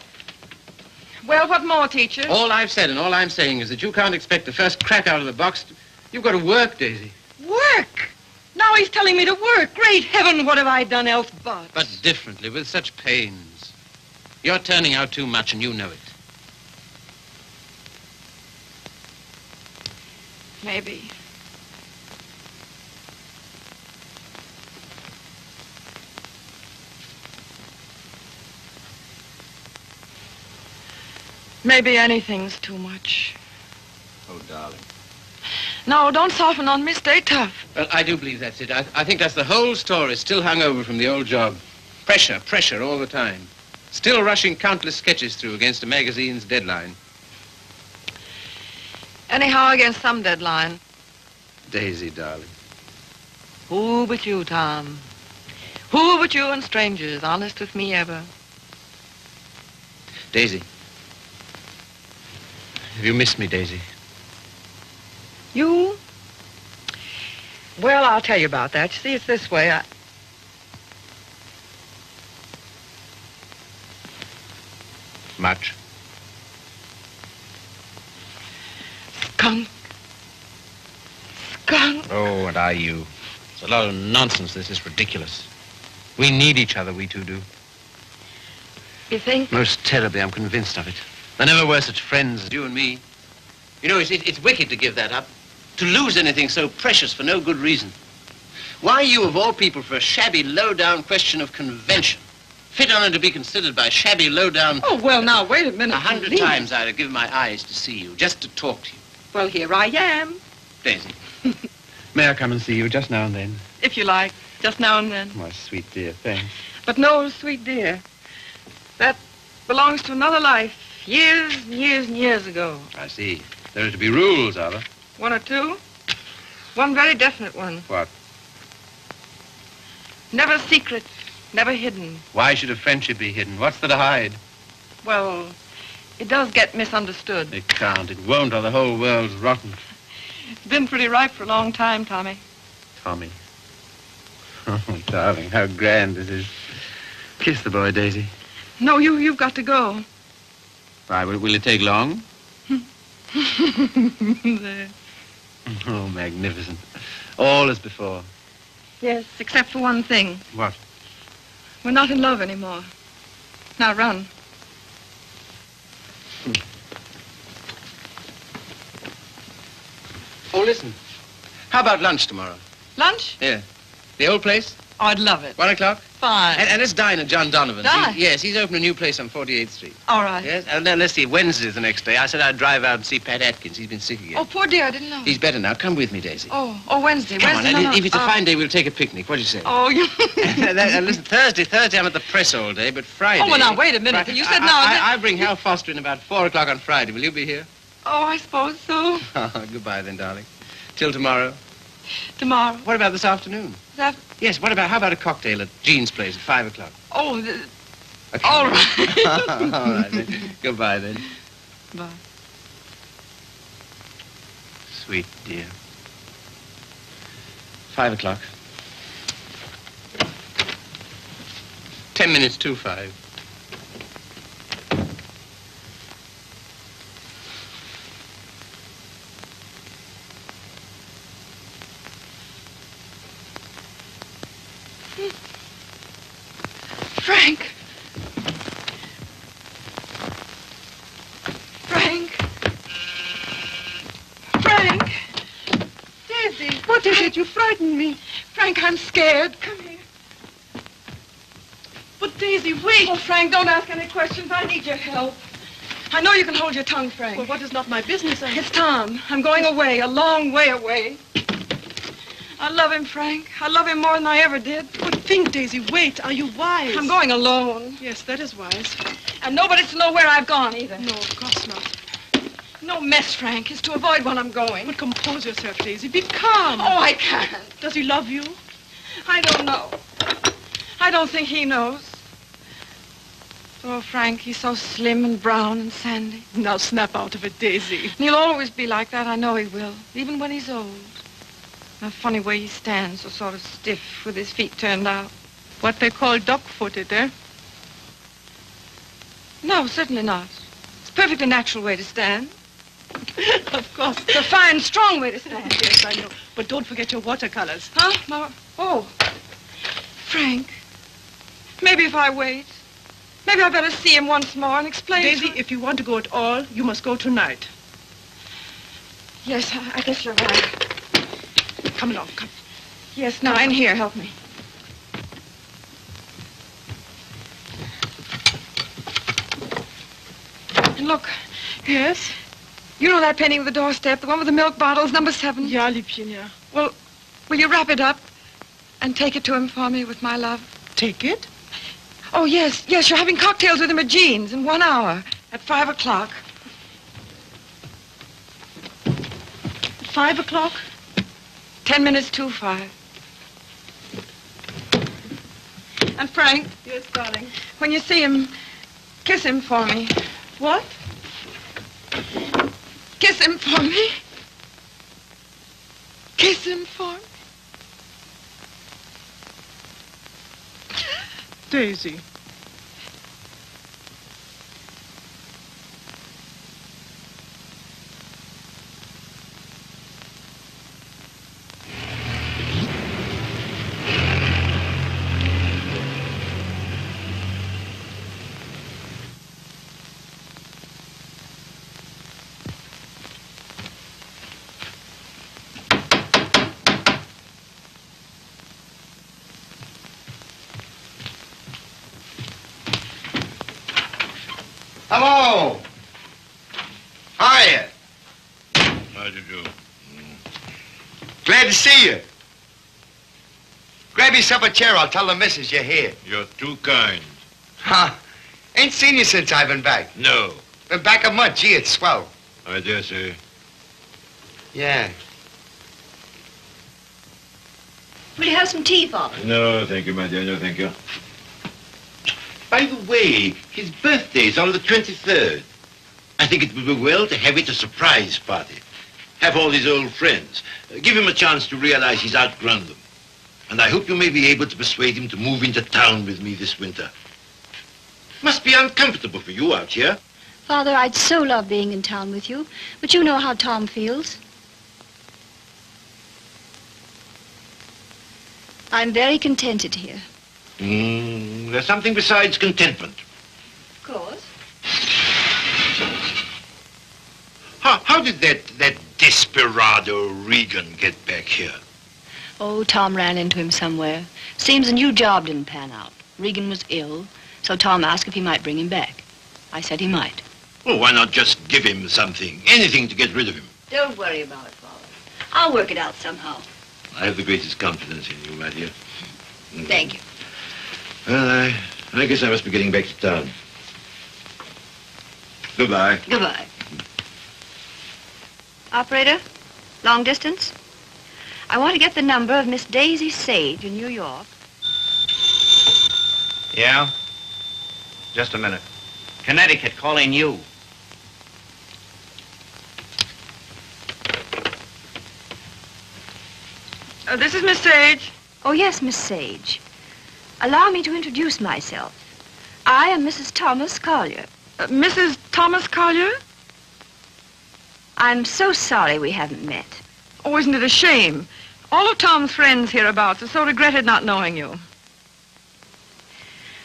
What more, teacher? all I've said and all I'm saying is that you can't expect the first crack out of the box. You've got to work, Daisy. Work? Now he's telling me to work. Great heaven, what have I done else but? But differently, with such pains. You're turning out too much and you know it. Maybe. Maybe anything's too much. Oh, darling. No, don't soften on me. Stay tough. Well, I do believe that's it. I think that's the whole story, still hung over from the old job. Pressure all the time. Still rushing countless sketches through against a magazine's deadline. Anyhow, against some deadline. Daisy, darling. Who but you, Tom? Who but you and strangers, honest with me ever? Daisy. Have you missed me, Daisy? You? Well, I'll tell you about that. You see, it's this way. Much. Skunk. Oh, and are you? It's a lot of nonsense. This is ridiculous. We need each other, we two do. You think? Most terribly, I'm convinced of it. There never were such friends as you and me. You know, it's wicked to give that up. To lose anything so precious for no good reason. Why you, of all people, for a shabby, low-down question of convention? Fit on to be considered by shabby, low-down... Oh, well, now, wait a minute. 100 times I'd have given my eyes to see you, just to talk to you. Well, here I am. Daisy, may I come and see you just now and then? If you like, just now and then. My sweet dear, thanks. But no, sweet dear, that belongs to another life, years and years and years ago. I see. There are to be rules, are there? 1 or 2. One very definite one. What? Never secret, never hidden. Why should a friendship be hidden? What's there to hide? Well, it does get misunderstood. It can't. It won't, or the whole world's rotten. It's been pretty ripe for a long time, Tommy. Tommy. Oh, darling, how grand this is. Kiss the boy, Daisy. No, you've got to go. Why, will it take long? There. Oh, magnificent. All as before. Yes, except for one thing. What? We're not in love anymore. Now run. Oh, listen. How about lunch tomorrow? Lunch? Yeah. The old place? Oh, I'd love it. 1 o'clock? Fine. And let's dine at John Donovan's. Dine? Yes, he's opened a new place on 48th Street. All right. Yes, and then let's see, Wednesday's the next day. I said I'd drive out and see Pat Atkins. He's been sick again. Oh, poor dear, I didn't know. He's better now. Come with me, Daisy. Oh, Wednesday. Come on, Wednesday, and no, if it's a fine day, we'll take a picnic. What do you say? Oh, you... And listen, Thursday, I'm at the press all day, but Friday... Oh, well, now, wait a minute. You said now... I bring Hal Foster in about 4 o'clock on Friday. Will you be here? Oh, I suppose so. Goodbye then, darling. Till tomorrow. Tomorrow. What about this afternoon? Yes, how about a cocktail at Jean's place at 5 o'clock? Oh, Okay. all right. All right, then. Goodbye, then. Bye. Sweet dear. 5 o'clock. 10 minutes to 5. Frank. Frank. Frank. Daisy. What is it? You frightened me. Frank, I'm scared. Come here. But Daisy, wait. Oh, Frank, don't ask any questions. I need your help. I know you can hold your tongue, Frank. Well, what is not my business? It's Tom. I'm going away, a long way away. I love him, Frank. I love him more than I ever did. But think, Daisy, wait. Are you wise? I'm going alone. Yes, that is wise. And nobody's to know where I've gone, either. No, of course not. No mess, Frank. It's to avoid when I'm going. But compose yourself, Daisy. Be calm. Oh, I can't. Does he love you? I don't know. I don't think he knows. Oh, Frank, he's so slim and brown and sandy. Now snap out of it, Daisy. And he'll always be like that. I know he will, even when he's old. A funny way he stands, so sort of stiff, with his feet turned out. What they call duck-footed, eh? No, certainly not. It's a perfectly natural way to stand. Of course. It's a fine, strong way to stand. Yes, I know. But don't forget your watercolors. Huh? Oh. Frank, maybe if I wait, maybe I better see him once more and explain Daisy, to him. if you want to go at all, you must go tonight. Yes, I guess you're right. Come along, come. Yes, now, in here, help me. And look, Yes? you know that painting of the doorstep, the one with the milk bottles, number 7? Ja, Liebchen, ja. Well, will you wrap it up and take it to him for me with my love? Take it? Oh, yes, you're having cocktails with him at Jean's in 1 hour at 5 o'clock. At 5 o'clock? 10 minutes to 5. And Frank, Yes, darling. when you see him, kiss him for me. What? Kiss him for me. Kiss him for me. Daisy. Hello. Hiya. How do you do? Glad to see you. Grab yourself a chair. I'll tell the missus you're here. You're too kind. Huh? Ain't seen you since I've been back. No, Been back a month. Gee, it's swell. I dare say. Yeah. Will you have some tea, Father? No, thank you, my dear. No, thank you. By the way, his birthday's on the 23rd. I think it would be well to have it a surprise party. Have all his old friends. Give him a chance to realize he's outgrown them. And I hope you may be able to persuade him to move into town with me this winter. Must be uncomfortable for you out here. Father, I'd so love being in town with you, but you know how Tom feels. I'm very contented here. There's something besides contentment. Of course. How did that desperado Regan get back here? Oh, Tom ran into him somewhere. Seems a new job didn't pan out. Regan was ill, so Tom asked if he might bring him back. I said he might. Well, why not just give him something, anything to get rid of him? Don't worry about it, Father. I'll work it out somehow. I have the greatest confidence in you, my dear. Thank you. Well, I guess I must be getting back to town. Goodbye. Goodbye. Operator, long distance? I want to get the number of Miss Daisy Sage in New York. Yeah? Just a minute. Connecticut calling you. This is Miss Sage. Oh, yes, Miss Sage. Allow me to introduce myself. I am Mrs. Thomas Collier. Mrs. Thomas Collier? I'm so sorry we haven't met. Oh, isn't it a shame? All of Tom's friends hereabouts have so regretted not knowing you.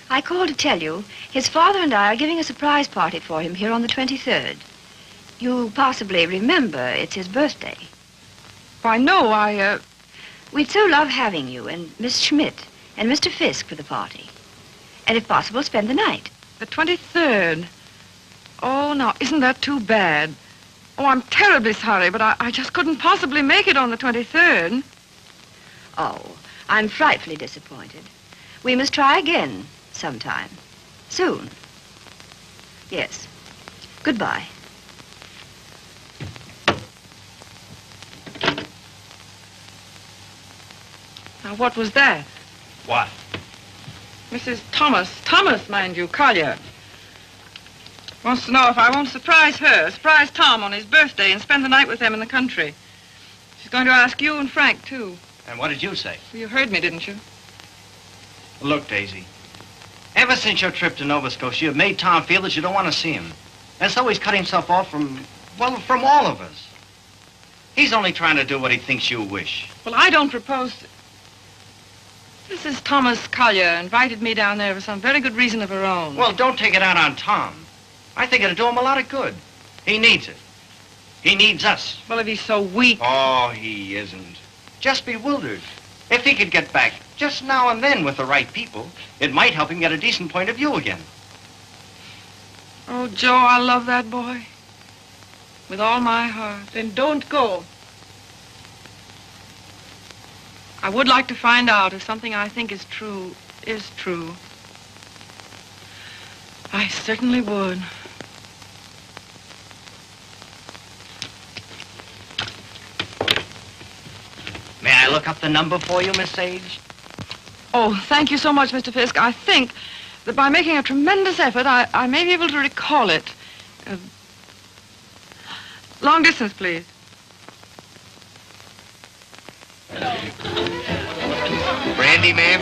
I called to tell you his father and I are giving a surprise party for him here on the 23rd. You possibly remember it's his birthday. Why, no, We'd so love having you and Miss Schmidt and Mr. Fisk for the party. And if possible, spend the night. The 23rd. Oh, now, isn't that too bad? Oh, I'm terribly sorry, but I just couldn't possibly make it on the 23rd. Oh, I'm frightfully disappointed. We must try again sometime. Soon. Yes. Goodbye. Now, what was that? What? Mrs. Thomas, mind you, Collier. Wants to know if I won't surprise Tom on his birthday and spend the night with them in the country. She's going to ask you and Frank, too. And what did you say? You heard me, didn't you? Look, Daisy. Ever since your trip to Nova Scotia, you've made Tom feel that you don't want to see him. And so he's cut himself off from all of us. He's only trying to do what he thinks you wish. Well, I don't propose to... Mrs. Thomas Collier invited me down there for some very good reason of her own. Well, don't take it out on Tom. I think it'll do him a lot of good. He needs it. He needs us. Well, if he's so weak... Oh, he isn't. Just bewildered. If he could get back just now and then with the right people, it might help him get a decent point of view again. Oh, Joe, I love that boy. With all my heart. Then don't go. I would like to find out if something I think is true. I certainly would. May I look up the number for you, Miss Sage? Oh, thank you so much, Mr. Fisk. I think that by making a tremendous effort, I may be able to recall it. Long distance, please. Brandy, ma'am?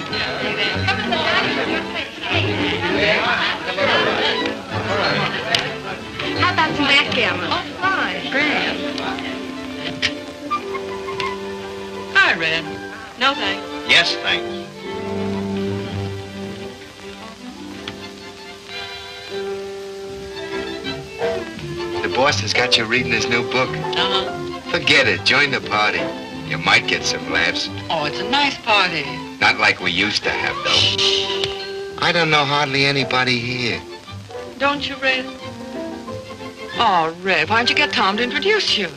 How about some backgammon? Oh, fine. Grand. Hi, Red. No, thanks. Yes, thanks. The boss has got you reading his new book. Uh-huh. Forget it. Join the party. You might get some laughs. Oh, it's a nice party. Not like we used to have, though. I don't know hardly anybody here. Don't you, Red? Oh, Red, why don't you get Tom to introduce you?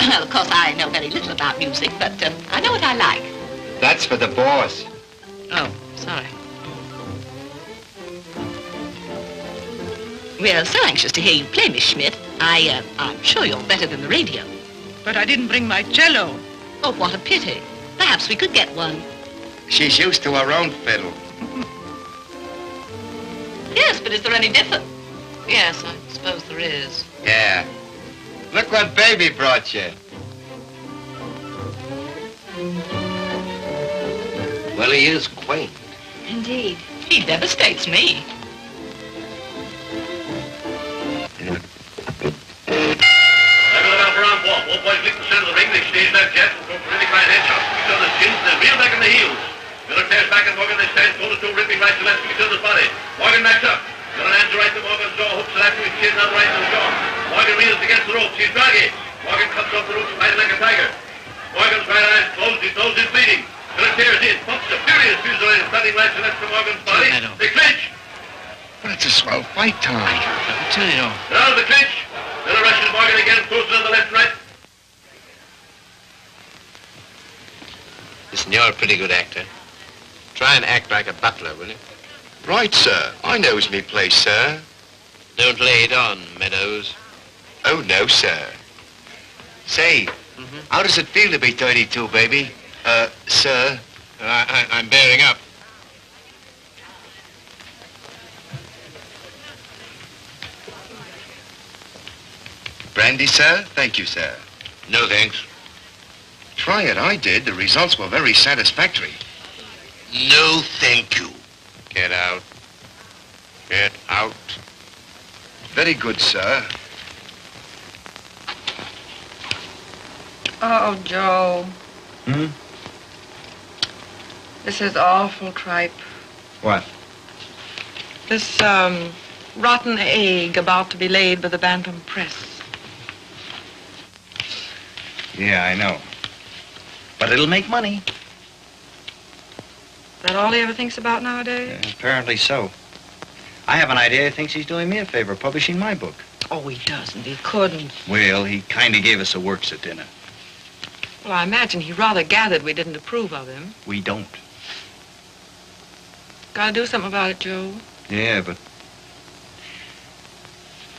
Well, of course, I know very little about music, but I know what I like. That's for the boss. Oh, sorry. We're so anxious to hear you play, Miss Schmidt. I'm sure you're better than the radio. But I didn't bring my cello. Oh, what a pity. Perhaps we could get one. She's used to her own fiddle. Yes, but is there any difference? Yes, I suppose there is. Yeah. Look what baby brought you. Well, he is quaint. Indeed. He devastates me. All boys leap the center of the ring, they exchange that jet, and go for really fine headshots to each other's chins, then reel back on the heels. Miller tears back and Morgan, they stand toe-to-toe, ripping right to left to each other's body. Morgan backs up. Miller hands right to Morgan's jaw, hooks it after his chin, now right to the jaw. Morgan reels against the ropes, he's draggy. Morgan cuts off the ropes, fighting like a tiger. Morgan's right eyes closed, his nose is bleeding. Miller tears in, pumps a furious fusillade, cutting right to left to Morgan's body. They clinch. But it's a swell fight, Tom. I tell you. Now the clinch. Miller rushes Morgan again, throws it on the left and right. Listen, you're a pretty good actor. Try and act like a butler, will you? Right, sir. I knows me place, sir. Don't lay it on, Meadows. Oh, no, sir. Say, how does it feel to be 32, baby? Sir? I'm bearing up. Brandy, sir? Thank you, sir. No, thanks. Try it. I did. The results were very satisfactory. No, thank you. Get out. Get out. Very good, sir. Oh, Joe. Hmm? This is awful tripe. What? This, rotten egg about to be laid by the Bantam Press. Yeah, I know. But it'll make money. Is that all he ever thinks about nowadays? Apparently so. I have an idea he thinks he's doing me a favor, publishing my book. Oh, he doesn't. He couldn't. Well, he kind of gave us a works at dinner. Well, I imagine he rather gathered we didn't approve of him. We don't. Gotta do something about it, Joe. Yeah, but...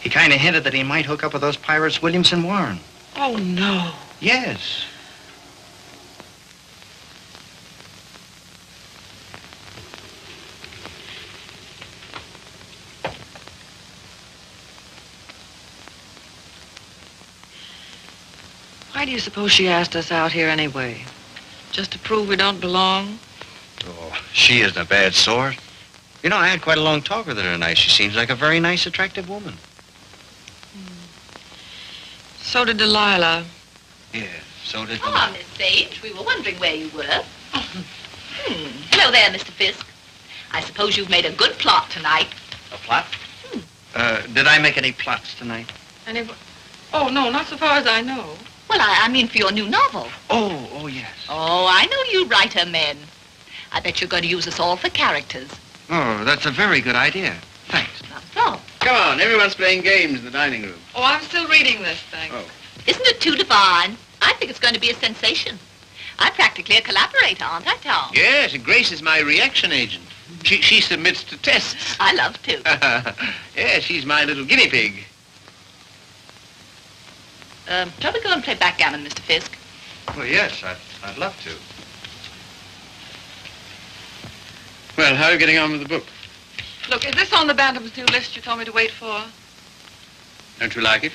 He kind of hinted that he might hook up with those pirates, Williamson Warren. Oh, no. Yes. Why do you suppose she asked us out here anyway? Just to prove we don't belong? Oh, she isn't a bad sort. You know, I had quite a long talk with her tonight. She seems like a very nice, attractive woman. So did Delilah. Yeah, so did Ah, Miss Sage, we were wondering where you were. Hello there, Mr. Fisk. I suppose you've made a good plot tonight. A plot? Did I make any plots tonight? Oh, no, not so far as I know. Well, I mean for your new novel. Oh, yes. Oh, I know you writer men. I bet you're going to use us all for characters. Oh, that's a very good idea. Thanks. Not so. Come on, everyone's playing games in the dining room. Oh, I'm still reading this thing. Oh. Isn't it too divine? I think it's going to be a sensation. I'm practically a collaborator, aren't I, Tom? Yes, and Grace is my reaction agent. She submits to tests. I love to. Yeah, she's my little guinea pig. Shall we go and play backgammon, Mr. Fisk? Well, yes, I'd love to. Well, how are you getting on with the book? Look, is this on the Bantam's new list you told me to wait for? Don't you like it?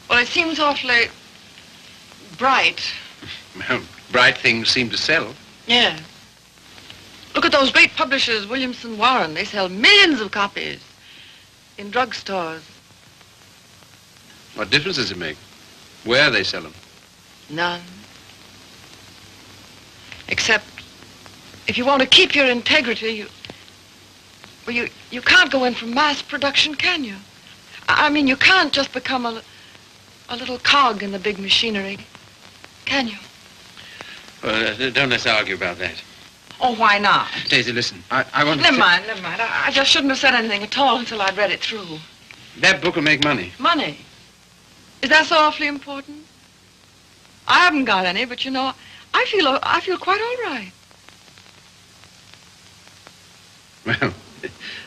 Well, it seems awfully bright. Well, bright things seem to sell. Yeah. Look at those great publishers, Williamson Warren. They sell millions of copies in drugstores. What difference does it make? Where they sell them? None. Except if you want to keep your integrity, you can't go in for mass production, can you? I mean, you can't just become a little cog in the big machinery, can you? Well, don't let's argue about that. Oh, why not? Daisy, listen, I want to... Never mind. I just shouldn't have said anything at all until I'd read it through. That book will make money. Money? Is that so awfully important? I haven't got any, but you know, I feel quite all right. Well,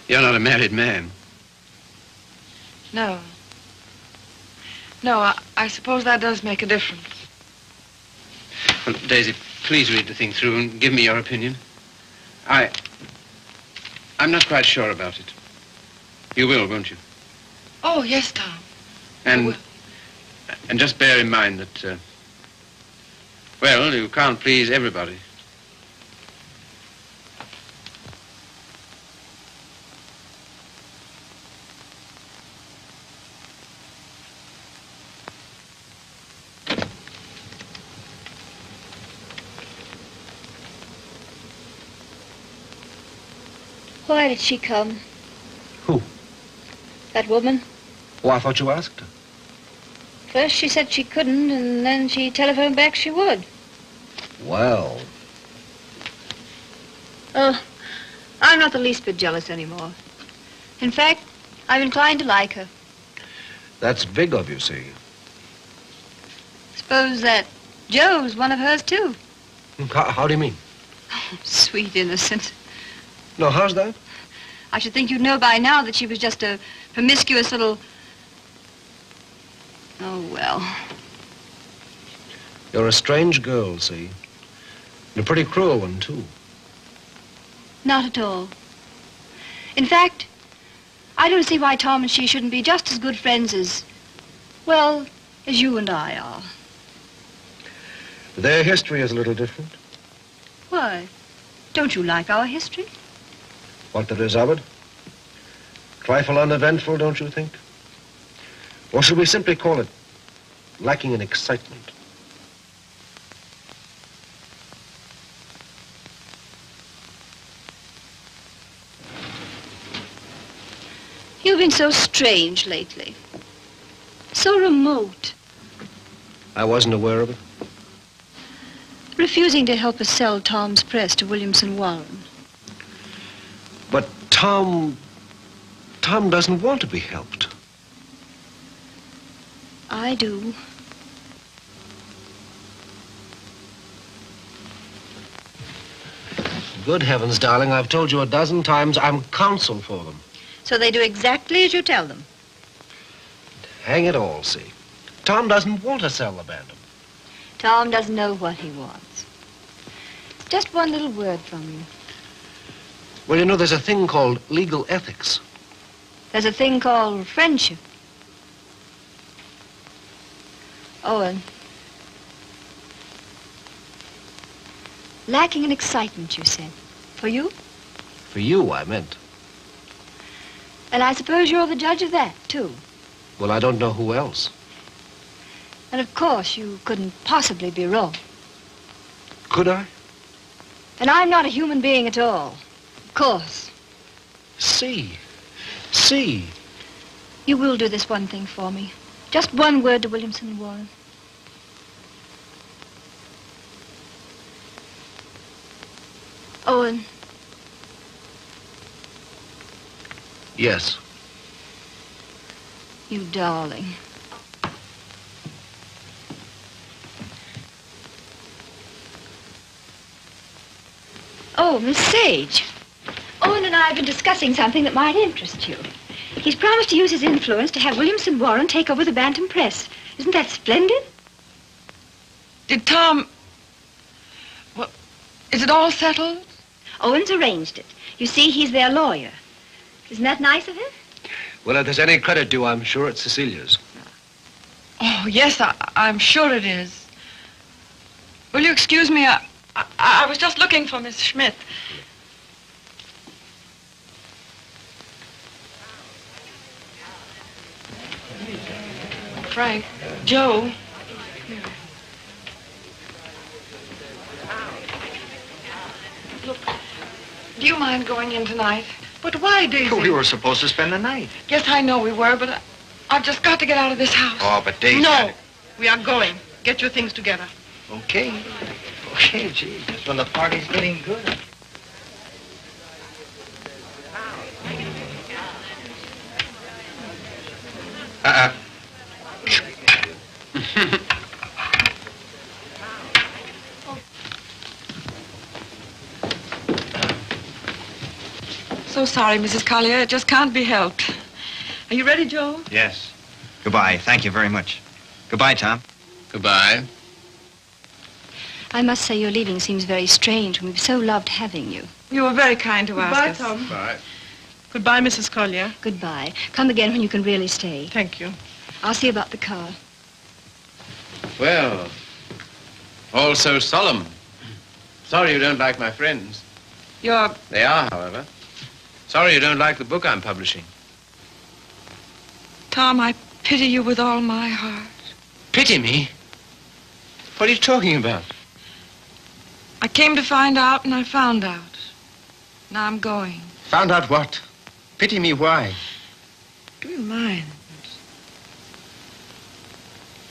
you're not a married man. No. I suppose that does make a difference. Well, Daisy, please read the thing through and give me your opinion. I'm not quite sure about it. You will, won't you? Oh, yes, Tom. And just bear in mind that, well, you can't please everybody. Why did she come? Who? That woman. Oh, I thought you asked her. First she said she couldn't, and then she telephoned back she would. Well. Oh, I'm not the least bit jealous anymore. In fact, I'm inclined to like her. That's big of you, see. Suppose that Joe's one of hers, too. How do you mean? Oh, sweet innocent. No, how's that? I should think you'd know by now that she was just a promiscuous little... Oh, well. You're a strange girl, see. And a pretty cruel one, too. Not at all. In fact, I don't see why Tom and she shouldn't be just as good friends as, well, as you and I are. Their history is a little different. Why? Don't you like our history? What there is of it. Trifle uneventful, don't you think? Or should we simply call it lacking in excitement? You've been so strange lately. So remote. I wasn't aware of it. Refusing to help us sell Tom's press to Williamson Warren. But Tom doesn't want to be helped. I do. Good heavens, darling, I've told you a dozen times I'm counsel for them. So they do exactly as you tell them. Hang it all, see. Tom doesn't want to sell the Bantam. Tom doesn't know what he wants. Just one little word from you. Well, you know, there's a thing called legal ethics. There's a thing called friendship. Owen. Lacking in excitement, you said. For you? For you, I meant. And I suppose you're the judge of that, too. Well, I don't know who else. And of course, you couldn't possibly be wrong. Could I? And I'm not a human being at all. Of course. See. You will do this one thing for me. Just one word to Williamson Warren. Owen. Yes. You darling. Oh, Miss Sage. Owen and I have been discussing something that might interest you. He's promised to use his influence to have Williamson Warren take over the Bantam Press. Isn't that splendid? Did Tom... Well, is it all settled? Owen's arranged it. You see, he's their lawyer. Isn't that nice of him? Well, if there's any credit due, I'm sure it's Cecilia's. Oh, yes, I'm sure it is. Will you excuse me? I was just looking for Miss Schmidt. Frank, Joe. Look, do you mind going in tonight? But why, Daisy? We were supposed to spend the night. Yes, I know we were, but I've just got to get out of this house. Oh, but Daisy... No, we are going. Get your things together. Okay, gee, just when the party's getting good. So sorry, Mrs. Collier. It just can't be helped. Are you ready, Joe? Yes. Goodbye. Thank you very much. Goodbye, Tom. Goodbye. I must say your leaving seems very strange when we've so loved having you. You were very kind to Goodbye, ask us. Tom. Bye. Goodbye, Mrs. Collier. Goodbye. Come again when you can really stay. Thank you. I'll see about the car. Well, all so solemn. Sorry you don't like my friends. They are, however. Sorry you don't like the book I'm publishing. Tom, I pity you with all my heart. Pity me? What are you talking about? I came to find out, and I found out. Now I'm going. Found out what? Pity me why? Do you mind?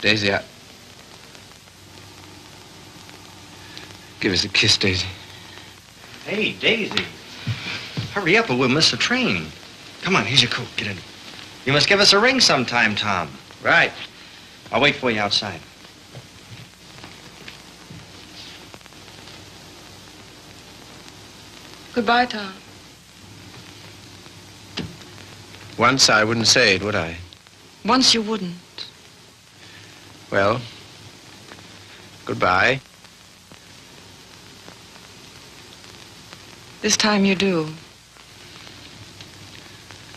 Daisy, give us a kiss, Daisy. Hey, Daisy. Hurry up or we'll miss the train. Come on, here's your coat. Get in. You must give us a ring sometime, Tom. Right. I'll wait for you outside. Goodbye, Tom. Once I wouldn't say it, would I? Once you wouldn't. Well, goodbye. This time you do.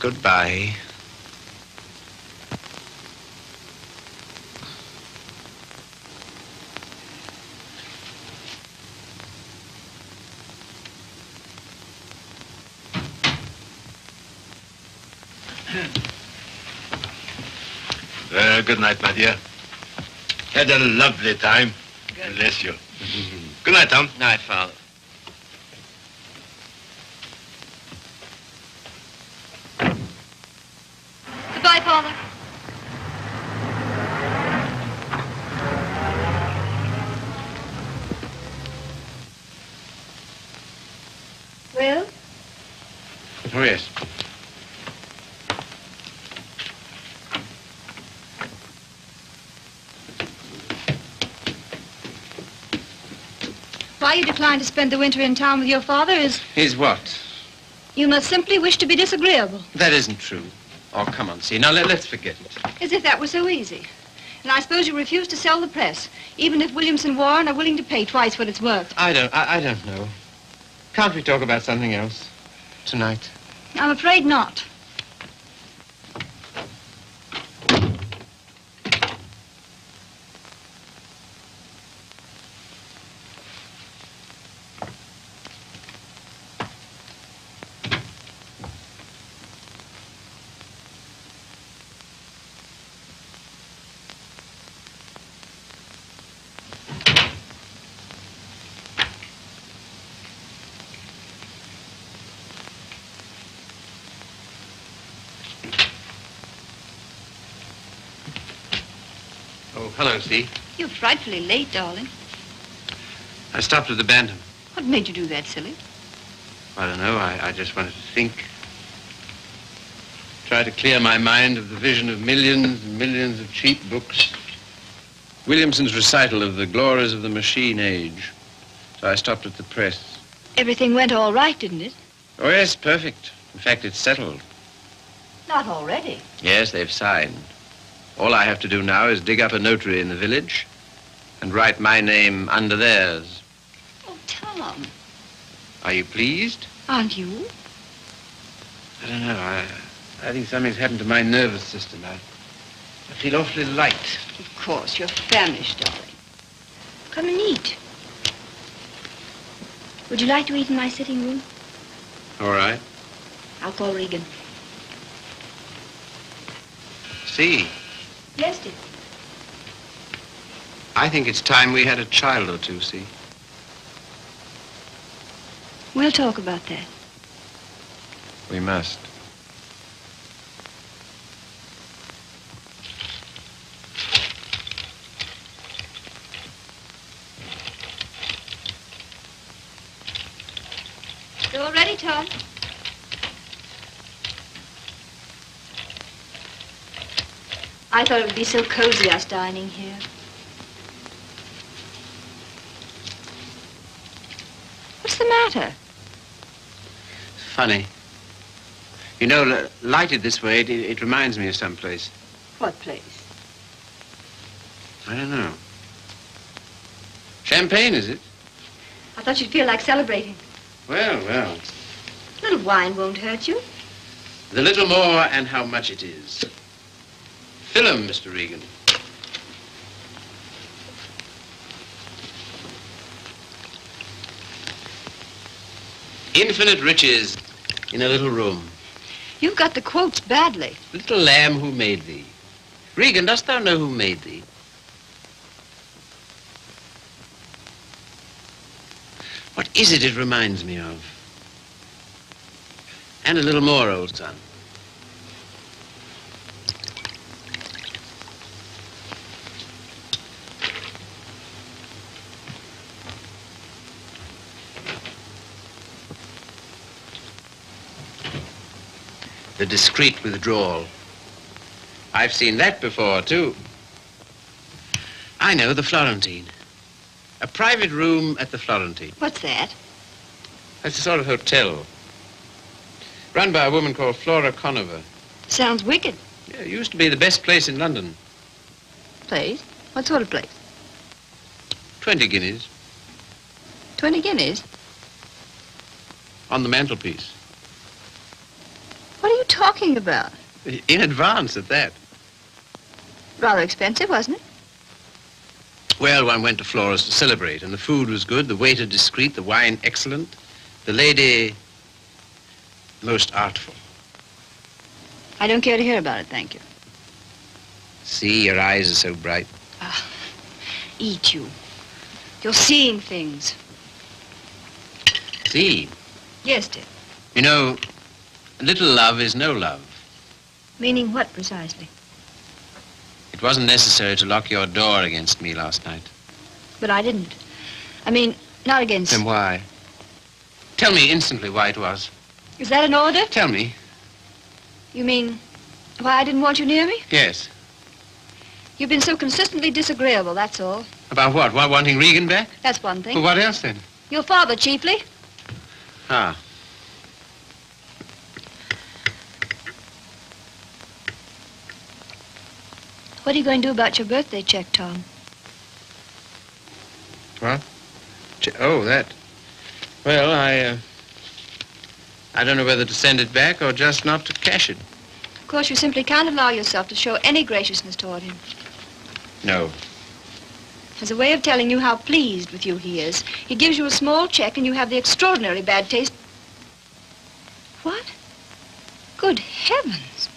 Goodbye. Good night, my dear. Had a lovely time. Bless you. Good night, Tom. Night, Father. Goodbye, Father. Well? Oh, yes. Why you decline to spend the winter in town with your father is... Is what? You must simply wish to be disagreeable. That isn't true. Oh, come on, see. Now, let's forget it. As if that were so easy. And I suppose you refuse to sell the press, even if Williamson Warren are willing to pay twice what it's worth. I don't know. Can't we talk about something else tonight? I'm afraid not. Oh, hello, see. You're frightfully late, darling. I stopped at the Bantam. What made you do that, silly? I don't know. I just wanted to think. Try to clear my mind of the vision of millions and millions of cheap books. Williamson's recital of the glories of the machine age. So I stopped at the press. Everything went all right, didn't it? Oh, yes, perfect. In fact, it's settled. Not already. Yes, they've signed. All I have to do now is dig up a notary in the village and write my name under theirs. Oh, Tom. Are you pleased? Aren't you? I don't know. I think something's happened to my nervous system. I feel awfully light. Of course, you're famished, darling. Come and eat. Would you like to eat in my sitting room? All right. I'll call Regan. See, Yes, dear. I think it's time we had a child or two, see? We'll talk about that. We must. You all ready, Tom? I thought it would be so cozy, us dining here. What's the matter? Funny. You know, lighted this way, it reminds me of someplace. What place? I don't know. Champagne, is it? I thought you'd feel like celebrating. Well, well. A little wine won't hurt you. The little more and how much it is. Fill 'em, Mr. Regan. Infinite riches in a little room. You've got the quotes badly. Little lamb who made thee. Regan, dost thou know who made thee? What is it reminds me of? And a little more, old son. The discreet withdrawal. I've seen that before, too. I know, the Florentine. A private room at the Florentine. What's that? That's a sort of hotel. Run by a woman called Flora Conover. Sounds wicked. Yeah, it used to be the best place in London. Place? What sort of place? 20 guineas 20 guineas? on the mantelpiece. What are you talking about? In advance at that. Rather expensive, wasn't it? Well, one went to Flora's to celebrate, and the food was good, the waiter discreet, the wine excellent, the lady most artful. I don't care to hear about it, thank you. See, your eyes are so bright. Eat you. You're seeing things. See, Yes, dear. you know, little love is no love. Meaning what precisely? It wasn't necessary to lock your door against me last night. But I didn't. I mean, not against... Then why? Tell me instantly why it was. Is that an order? Tell me. You mean why I didn't want you near me? Yes. You've been so consistently disagreeable, that's all. About what? Why, wanting Regan back? That's one thing. Well, what else then? Your father, chiefly. Ah. What are you going to do about your birthday check, Tom? What? Oh, that. Well, I don't know whether to send it back or just not to cash it. Of course, you simply can't allow yourself to show any graciousness toward him. No. As a way of telling you how pleased with you he is, he gives you a small check and you have the extraordinary bad taste. What? Good heavens.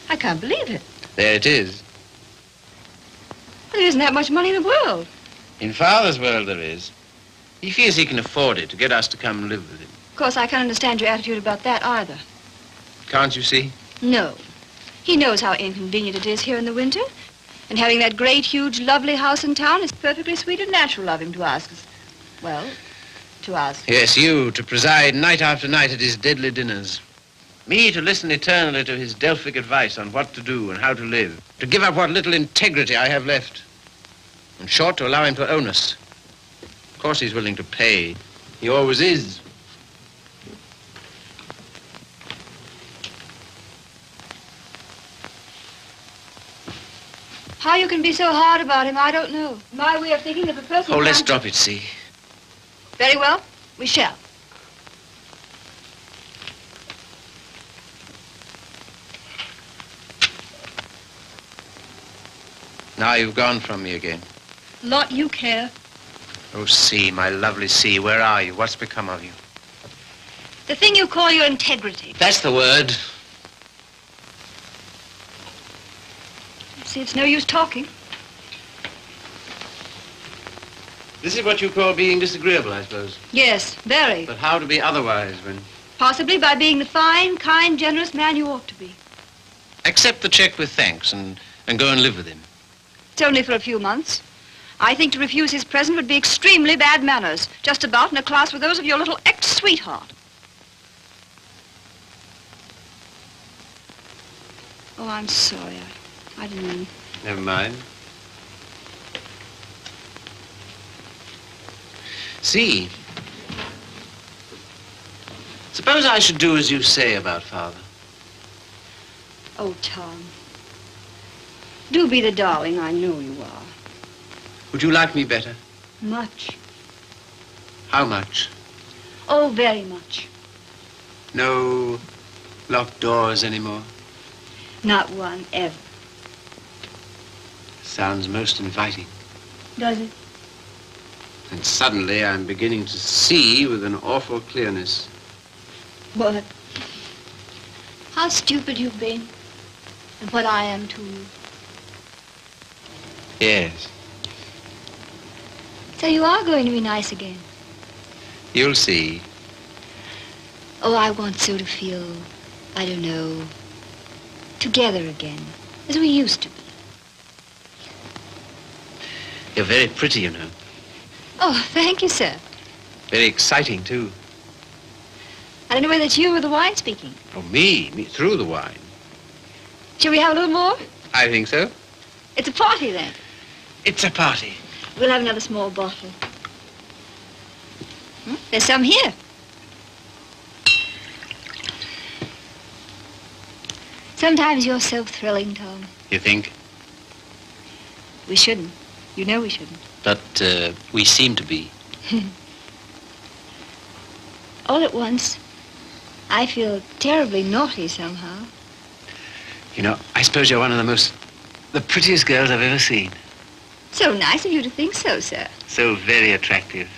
I can't believe it. There it is. Well, there isn't that much money in the world. In Father's world there is. He feels he can afford it to get us to come and live with him. Of course, I can't understand your attitude about that either. Can't you see? No. He knows how inconvenient it is here in the winter. And having that great, huge, lovely house in town is perfectly sweet and natural of him to ask us. Well, to ask. Yes, you, to preside night after night at his deadly dinners. Me, to listen eternally to his Delphic advice on what to do and how to live. To give up what little integrity I have left. In short, to allow him to own us. Of course he's willing to pay. He always is. How you can be so hard about him, I don't know. My way of thinking of a person... Oh, let's drop it, see. Very well, we shall. Now you've gone from me again. Lot you care. Oh, C, my lovely C, where are you? What's become of you? The thing you call your integrity. That's the word. See, it's no use talking. This is what you call being disagreeable, I suppose. Yes, very. But how to be otherwise when... Possibly by being the fine, kind, generous man you ought to be. Accept the check with thanks and go and live with him. It's only for a few months. I think to refuse his present would be extremely bad manners. Just about in a class with those of your little ex-sweetheart. Oh, I'm sorry. I didn't mean... Never mind. See, suppose I should do as you say about Father. Oh, Tom. Do be the darling I know you are. Would you like me better? Much. How much? Oh, very much. No locked doors anymore? Not one, ever. Sounds most inviting. Does it? And suddenly I'm beginning to see with an awful clearness. What? How stupid you've been. And what I am to you. Yes. So you are going to be nice again. You'll see. Oh, I want so to feel, I don't know, together again, as we used to be. You're very pretty, you know. Oh, thank you, sir. Very exciting, too. I don't know whether it's you or the wine speaking. Oh, me through the wine. Shall we have a little more? I think so. It's a party, then. It's a party. We'll have another small bottle. There's some here. Sometimes you're so thrilling, Tom. You think? We shouldn't. You know we shouldn't. But we seem to be. All at once, I feel terribly naughty somehow. You know, I suppose you're one of the prettiest girls I've ever seen. So nice of you to think so, sir. So very attractive.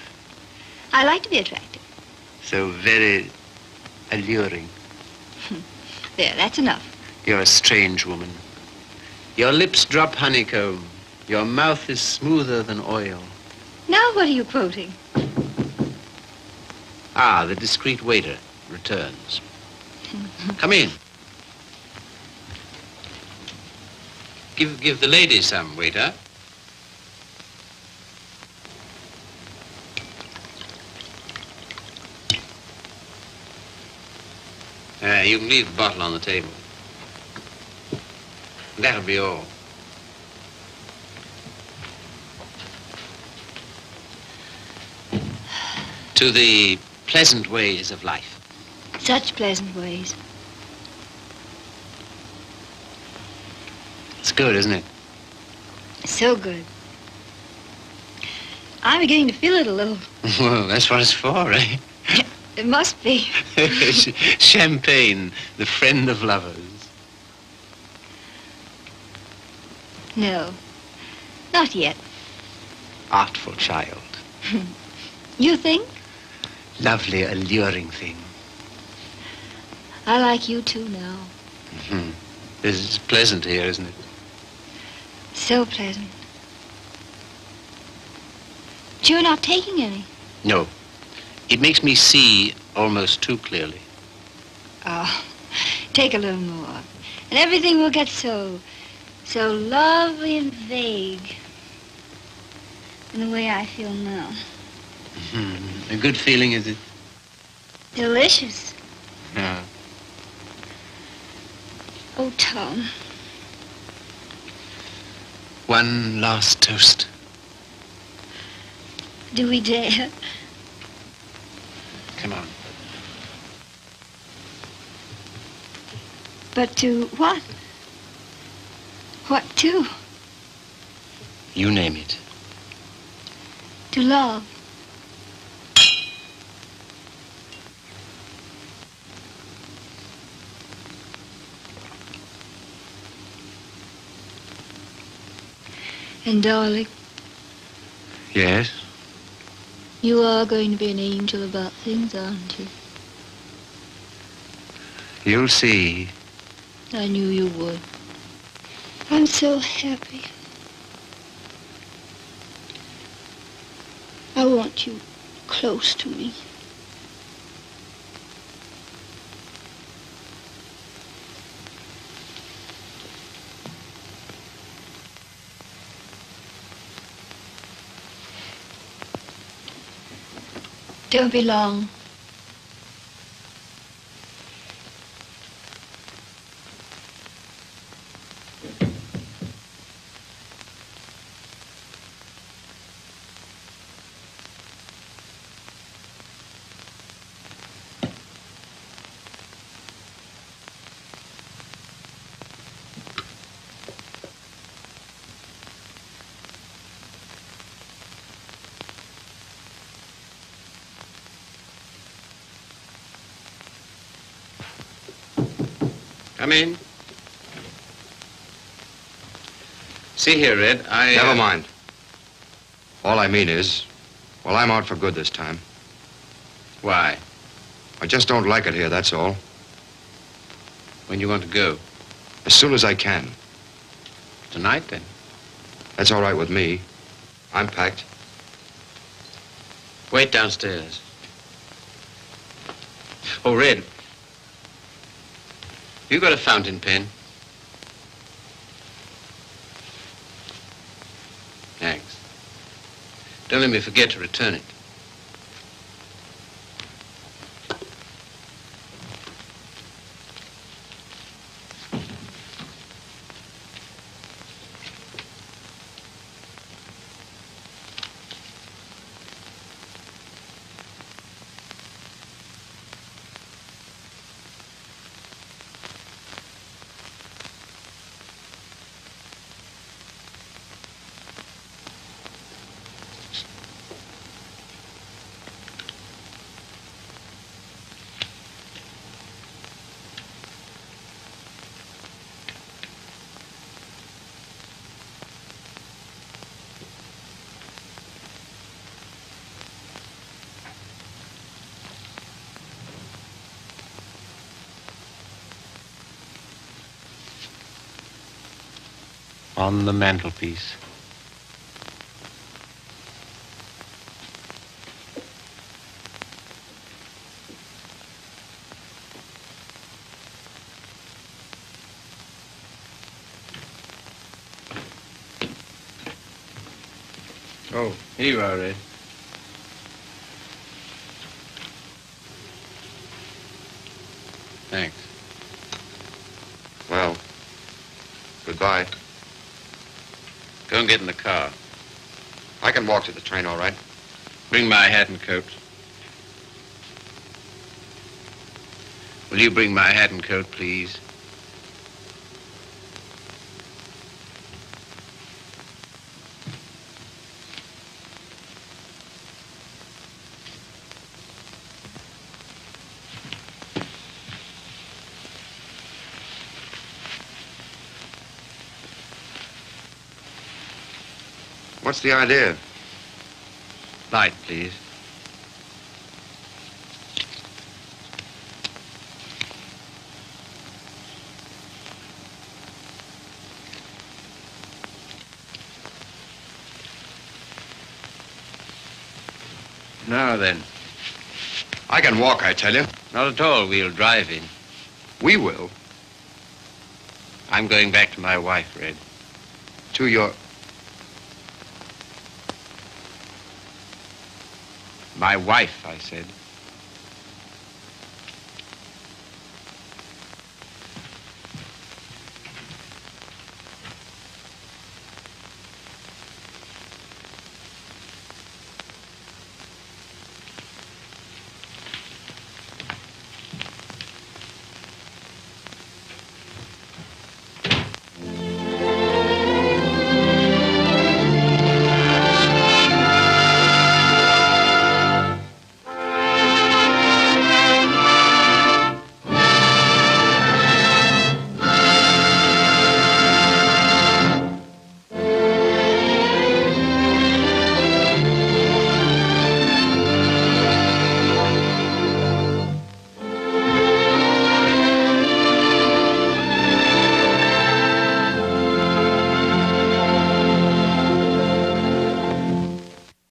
I like to be attractive. So very alluring. There, that's enough. You're a strange woman. Your lips drop honeycomb. Your mouth is smoother than oil. Now what are you quoting? Ah, the discreet waiter returns. Come in. Give the lady some, waiter. You can leave the bottle on the table. That'll be all. To the pleasant ways of life. Such pleasant ways. It's good, isn't it? So good. I'm beginning to feel it a little. Well, that's what it's for, eh? It must be. Champagne, the friend of lovers. No, not yet. Artful child. You think? Lovely, alluring thing. I like you too now. Mm-hmm. It's pleasant here, isn't it? So pleasant. But you're not taking any. No. It makes me see almost too clearly. Oh, take a little more. And everything will get so lovely and vague. In the way I feel now. Mm-hmm. A good feeling, is it? Delicious. Yeah. Oh, Tom. One last toast. Do we dare? Come on. But to what? What to? You name it. To love. And darling, Yes? you are going to be an angel about things, aren't you? You'll see. I knew you would. I'm so happy. I want you close to me. Don't be long. Come in. See here, Red, Never mind. All I mean is, well, I'm out for good this time. Why? I just don't like it here, that's all. When you want to go? As soon as I can. Tonight, then? That's all right with me. I'm packed. Wait downstairs. Oh, Red. You got a fountain pen? Thanks. Don't let me forget to return it. on the mantelpiece. Oh, here you are, Red. Thanks. Well, goodbye. Go and get in the car. I can walk to the train, all right? Bring my hat and coat. Will you bring my hat and coat, please? What's the idea? Light, please. Now then. I can walk, I tell you. Not at all. We'll drive in. We will. I'm going back to my wife, Red. To your... My wife, I said.